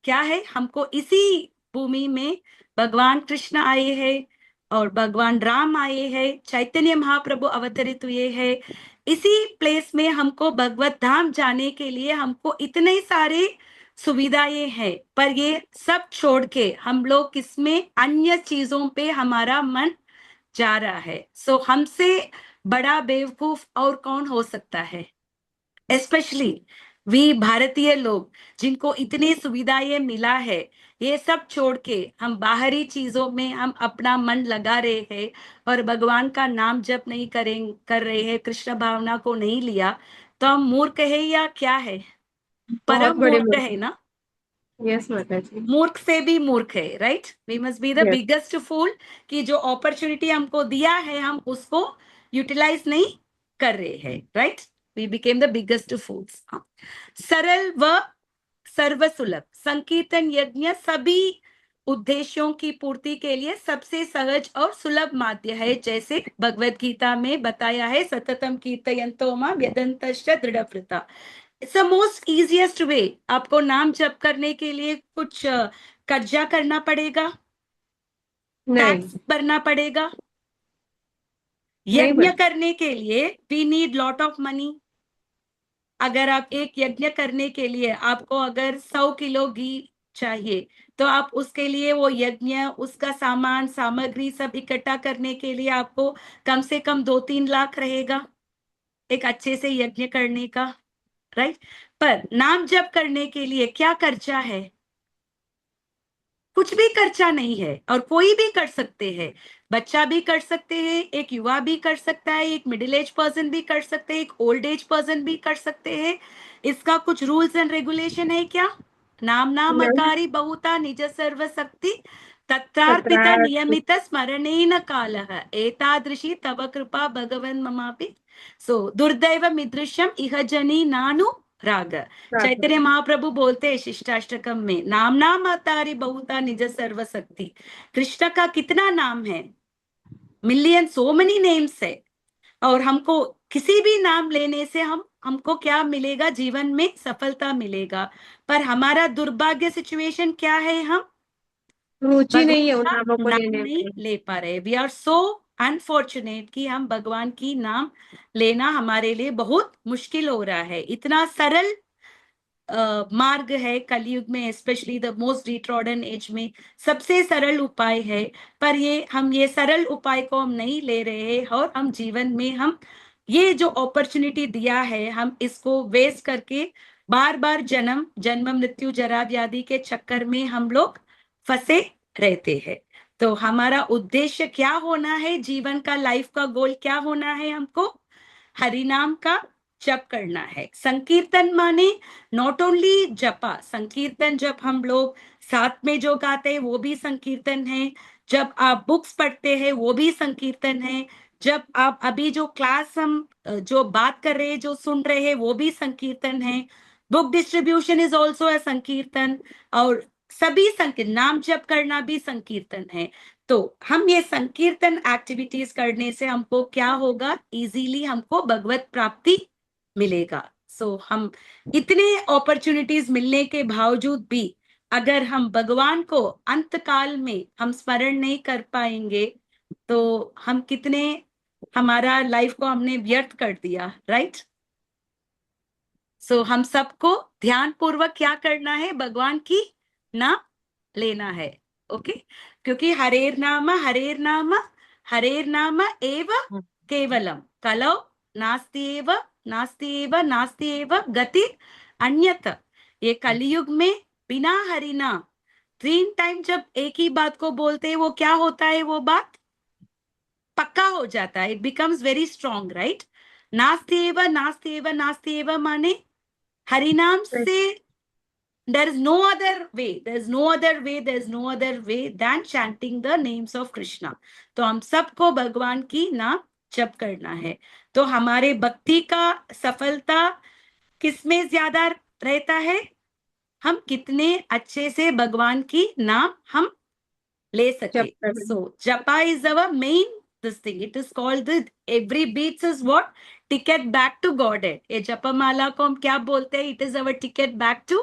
क्या है? हमको इसी भूमि में भगवान कृष्ण आए हैं और भगवान राम आए हैं, चैतन्य महाप्रभु अवतरित हुए हैं। इसी प्लेस में हमको भगवत धाम जाने के लिए हमको इतने सारे सुविधाएं हैं, पर ये सब छोड़ के हम लोग किसमें, अन्य चीजों पे हमारा मन जा रहा है। सो हमसे बड़ा बेवकूफ और कौन हो सकता है? स्पेशली वी भारतीय लोग जिनको इतनी सुविधाएं मिला है, ये सब छोड़ के हम बाहरी चीजों में हम अपना मन लगा रहे हैं और भगवान का नाम जप नहीं कर रहे हैं, कृष्ण भावना को नहीं लिया, तो हम मूर्ख है या क्या है? बहुत परम बड़े मूर्ख मूर्ख। है ना? यस माता जी। मूर्ख से भी मूर्ख है, right? We must be the yes. Biggest fool कि जो अपॉर्चुनिटी हमको दिया है हम उसको यूटिलाइज नहीं कर रहे हैं, right? We became the biggest fools. सरल व सर्वसुलभ संकीर्तन यज्ञ सभी उद्देश्यों की पूर्ति के लिए सबसे सहज और सुलभ माध्य है, जैसे भगवत गीता में बताया है, सततम कीर्तयन्तो मां यदन्तश्च दृढ़व्रता। It's the most easiest way. आपको नाम जप करने के लिए कुछ कर्जा करना पड़ेगा, नहीं, टैक्स भरना पड़ेगा। नहीं यज्ञ मत। करने के लिए we need lot of money. अगर आप एक यज्ञ करने के लिए आपको अगर 100 किलो घी चाहिए, तो आप उसके लिए वो यज्ञ, उसका सामान सामग्री सब इकट्ठा करने के लिए आपको कम से कम 2-3 लाख रहेगा एक अच्छे से यज्ञ करने का, राइट? पर नाम जप करने के लिए क्या खर्चा है? कुछ भी खर्चा नहीं है और कोई भी कर सकते हैं। बच्चा भी कर सकते हैं, एक युवा भी कर सकता है, एक मिडिल एज पर्सन भी कर सकते हैं, एक ओल्ड एज पर्सन भी कर सकते हैं। इसका कुछ रूल्स एंड रेगुलेशन है क्या? नाम नहीं। नामकारी बहुता निज सर्व शक्ति तत्रार्पिता तत्रार्थ। नियमित स्मरणेन कालः एतादृशी तव कृपा भगवन् ममापि। सो दुर्दैव मिदृश्यम इह जनी नानु राग। चैतन्य महाप्रभु बोलते हैं शिष्टाष्टकम में, नाम नाम अवतारी बहुता निज सर्वशक्ति। कृष्ण का कितना नाम है? मिलियन, सो मेनी नेम्स है। और हमको किसी भी नाम लेने से हमको क्या मिलेगा? जीवन में सफलता मिलेगा। पर हमारा दुर्भाग्य सिचुएशन क्या है? हम रुचि नहीं है भगवान उन का नामों को नाम लेने नहीं में। ले पा रहे। वी आर सो अनफॉर्चुनेट कि हम भगवान की नाम लेना हमारे लिए बहुत मुश्किल हो रहा है। इतना सरल मार्ग है कलयुग में, स्पेशली द मोस्ट डिट्रॉडन एज में सबसे सरल उपाय है, पर ये सरल उपाय को हम नहीं ले रहे हैं और हम जीवन में हम ये जो अपॉर्चुनिटी दिया है हम इसको वेस्ट करके बार बार जन्म जन्म मृत्यु जरा व्याधि के चक्कर में हम लोग फंसे रहते हैं। तो हमारा उद्देश्य क्या होना है? जीवन का, लाइफ का गोल क्या होना है? हमको हरि नाम का जप करना है। संकीर्तन माने नॉट ओनली जपा, संकीर्तन जब हम लोग साथ में जो गाते हैं वो भी संकीर्तन है, जब आप बुक्स पढ़ते हैं वो भी संकीर्तन है, जब आप अभी जो क्लास हम जो बात कर रहे हैं, जो सुन रहे हैं वो भी संकीर्तन है। Book distribution is also a संकीर्तन। और सभी संकीर्तन, नाम जप करना भी संकीर्तन है। तो हम ये संकीर्तन एक्टिविटीज करने से हमको क्या होगा? इजीली हमको भगवत प्राप्ति मिलेगा। सो हम इतने अपॉर्चुनिटीज मिलने के बावजूद भी अगर हम भगवान को अंत काल में हम स्मरण नहीं कर पाएंगे, तो हम कितने हमारा लाइफ को हमने व्यर्थ कर दिया, राइट? सो हम सबको ध्यान पूर्वक क्या करना है, भगवान की नाम लेना है, ओके? क्योंकि हरेर नाम एव केवलम कलौ नास्ति एव गति अन्यत। ये कलयुग में बिना हरि नाम 3 टाइम जब एक ही बात को बोलते हैं, वो क्या होता है, वो बात पक्का हो जाता है, it becomes very strong, right? नास्ति एव माने हरिनाम से there is no other way than chanting the names of Krishna। तो हम सबको भगवान की नाम जप करना है। तो हमारे भक्ति का सफलता किसमें ज्यादा रहता है, हम कितने अच्छे से भगवान की नाम हम ले सके। So japa is our main this thing, it is called the every beats is what ticket back to Godhead। ये जपमाला को हम क्या बोलते हैं, it is our ticket back to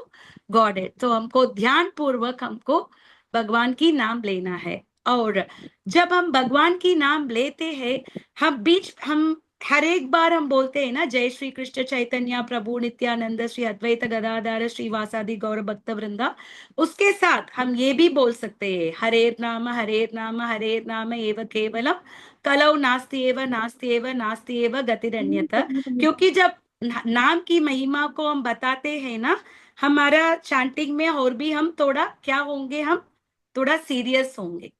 Godhead। तो हमको ध्यान पूर्वक हमको भगवान की नाम लेना है। और जब हम भगवान की नाम लेते हैं, हम हर एक बार हम बोलते हैं ना, जय श्री कृष्ण चैतन्य प्रभु नित्यानंद श्री अद्वैत गदाधर श्रीवासादि गौर भक्त वृंदा। उसके साथ हम ये भी बोल सकते हैं, हरेर नाम एव केवलम कलौ नास्ति एव गतिरन्यत। क्योंकि जब नाम की महिमा को हम बताते हैं ना, हमारा चैंटिंग में और भी हम थोड़ा क्या होंगे, हम थोड़ा सीरियस होंगे।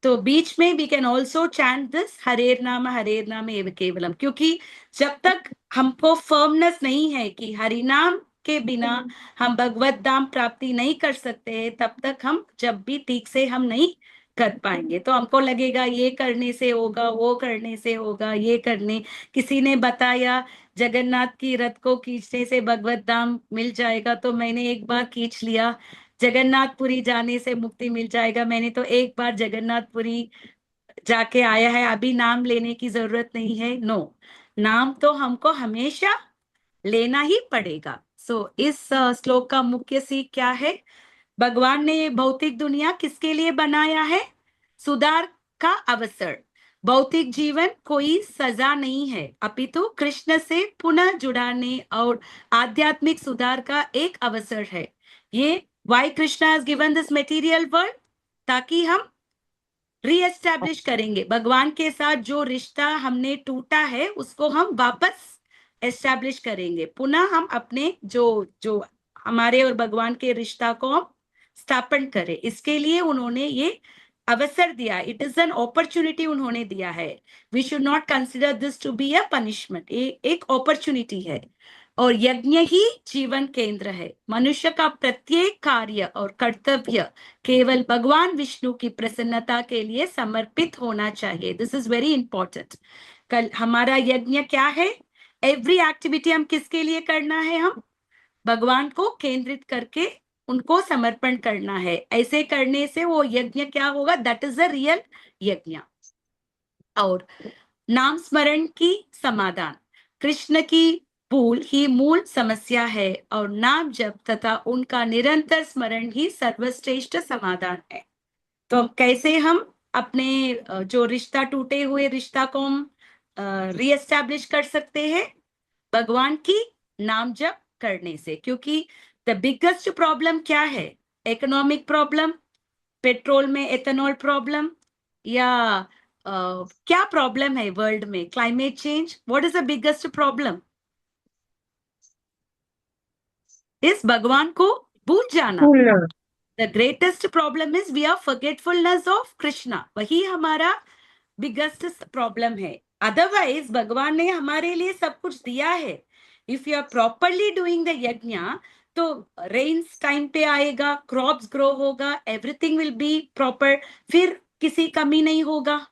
तो बीच में we can also chant this हरेर नाम एव केवलम। क्योंकि जब तक हमको फर्मनेस नहीं है कि हरिनाम के बिना हम भगवत धाम प्राप्ति नहीं कर सकते हैं, तब तक हम जब भी ठीक से हम नहीं कर पाएंगे। तो हमको लगेगा ये करने से होगा, वो करने से होगा, ये करने, किसी ने बताया जगन्नाथ की रथ को खींचने से भगवत धाम मिल जाएगा, तो मैंने एक बार खींच लिया। जगन्नाथपुरी जाने से मुक्ति मिल जाएगा, मैंने तो एक बार जगन्नाथपुरी जाके आया है, अभी नाम लेने की जरूरत नहीं है। नो, नाम तो हमको हमेशा लेना ही पड़ेगा। सो इस श्लोक का मुख्य सीख क्या है, भगवान ने भौतिक दुनिया किसके लिए बनाया है, सुधार का अवसर। भौतिक जीवन कोई सजा नहीं है, अपितु कृष्ण से पुनः जुड़ाने और आध्यात्मिक सुधार का एक अवसर है। ये why Krishna has given this material world, ताकि हम रीएस्टैब्लिश करेंगे भगवान के साथ जो रिश्ता हमने टूटा है, उसको हम वापस एस्टैब्लिश करेंगे। पुनः हम अपने जो हमारे और भगवान के रिश्ता को हम स्थापन करें, इसके लिए उन्होंने ये अवसर दिया। इट इज एन अपॉर्चुनिटी उन्होंने दिया है। We should not consider this to be a punishment, एक अपॉर्चुनिटी है। और यज्ञ ही जीवन केंद्र है। मनुष्य का प्रत्येक कार्य और कर्तव्य केवल भगवान विष्णु की प्रसन्नता के लिए समर्पित होना चाहिए। This is very important. कल हमारा यज्ञ क्या है, एवरी एक्टिविटी हम किसके लिए करना है, हम भगवान को केंद्रित करके उनको समर्पण करना है। ऐसे करने से वो यज्ञ क्या होगा, दैट इज अ रियल यज्ञ। और नाम स्मरण की समाधान, कृष्ण की भूल ही मूल समस्या है और नाम जप तथा उनका निरंतर स्मरण ही सर्वश्रेष्ठ समाधान है। तो कैसे हम अपने जो रिश्ता, टूटे हुए रिश्ता को हम रीएस्टैब्लिश कर सकते हैं, भगवान की नाम जप करने से। क्योंकि द बिगेस्ट प्रॉब्लम क्या है, इकोनॉमिक प्रॉब्लम, पेट्रोल में एथेनॉल प्रॉब्लम, या क्या प्रॉब्लम है वर्ल्ड में, climate change. What is the biggest problem, इस भगवान को भूल जाना। The greatest problem is we are forgetfulness of Krishna, वही हमारा बिगेस्ट प्रॉब्लम है। अदरवाइज भगवान ने हमारे लिए सब कुछ दिया है। If you are properly doing the यज्ञ, तो रेन्स टाइम पे आएगा, क्रॉप्स ग्रो होगा, एवरीथिंग विल बी प्रॉपर, फिर किसी कमी नहीं होगा।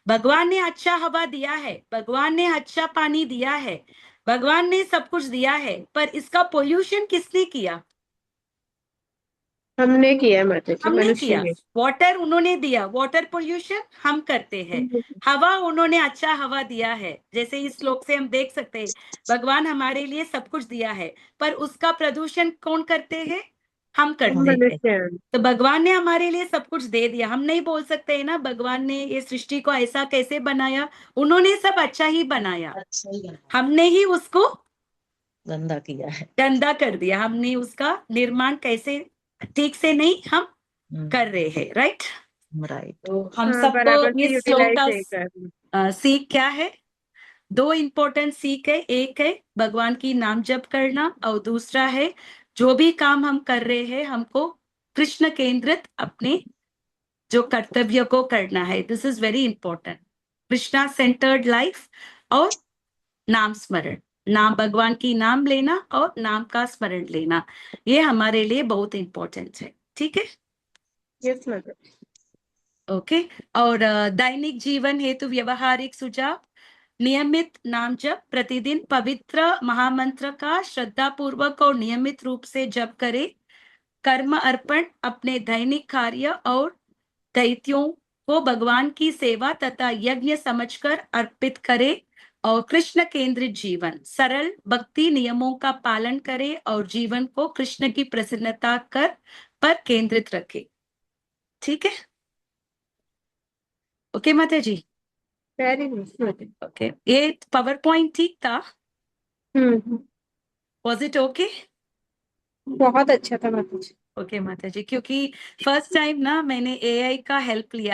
भगवान ने अच्छा हवा दिया है, भगवान ने अच्छा पानी दिया है, भगवान ने सब कुछ दिया है, पर इसका पोल्यूशन किसने किया, हमने किया माता जी, हमने मनुष्य किया। ने। वाटर उन्होंने दिया, वाटर पोल्यूशन हम करते हैं। हवा उन्होंने अच्छा हवा दिया है, जैसे इस श्लोक से हम देख सकते हैं, भगवान हमारे लिए सब कुछ दिया है, पर उसका प्रदूषण कौन करते हैं, हम करते हैं। मनुष्य हैं। तो भगवान ने हमारे लिए सब कुछ दे दिया। हम नहीं बोल सकते हैं ना भगवान ने ये सृष्टि को ऐसा कैसे बनाया, उन्होंने सब अच्छा ही बनाया, अच्छा ही है, हमने ही उसको गंदा किया है। गंदा कर दिया, हमने उसका निर्माण कैसे ठीक से नहीं हम कर रहे हैं, राइट। राइट। तो हम हाँ, सबको बराबर से इस श्लोक यूटिलाइज नहीं का करना। सीख क्या है? दो इंपॉर्टेंट सीख है, एक है भगवान की नाम जप करना और दूसरा है जो भी काम हम कर रहे हैं हमको कृष्ण केंद्रित अपने जो कर्तव्य को करना है। This is very important. Krishna centred life और नाम स्मरण, नाम भगवान की नाम लेना और नाम का स्मरण लेना, ये हमारे लिए बहुत इंपॉर्टेंट है। ठीक है, यस मदर। ओके। और दैनिक जीवन हेतु व्यवहारिक सुझाव, नियमित नाम जप, प्रतिदिन पवित्र महामंत्र का श्रद्धा पूर्वक और नियमित रूप से जप करें। कर्म अर्पण, अपने दैनिक कार्य और दैत्यों को भगवान की सेवा तथा यज्ञ समझकर अर्पित करें। और कृष्ण केंद्रित जीवन, सरल भक्ति नियमों का पालन करें और जीवन को कृष्ण की प्रसन्नता पर केंद्रित रखें। ठीक है, ओके माता जी। Very good. ओके, ये पावर पॉइंट ठीक था? Hmm, was it okay? बहुत अच्छा था माता जी। ओके माता जी, क्योंकि फर्स्ट टाइम ना मैंने एआई का हेल्प लिया है।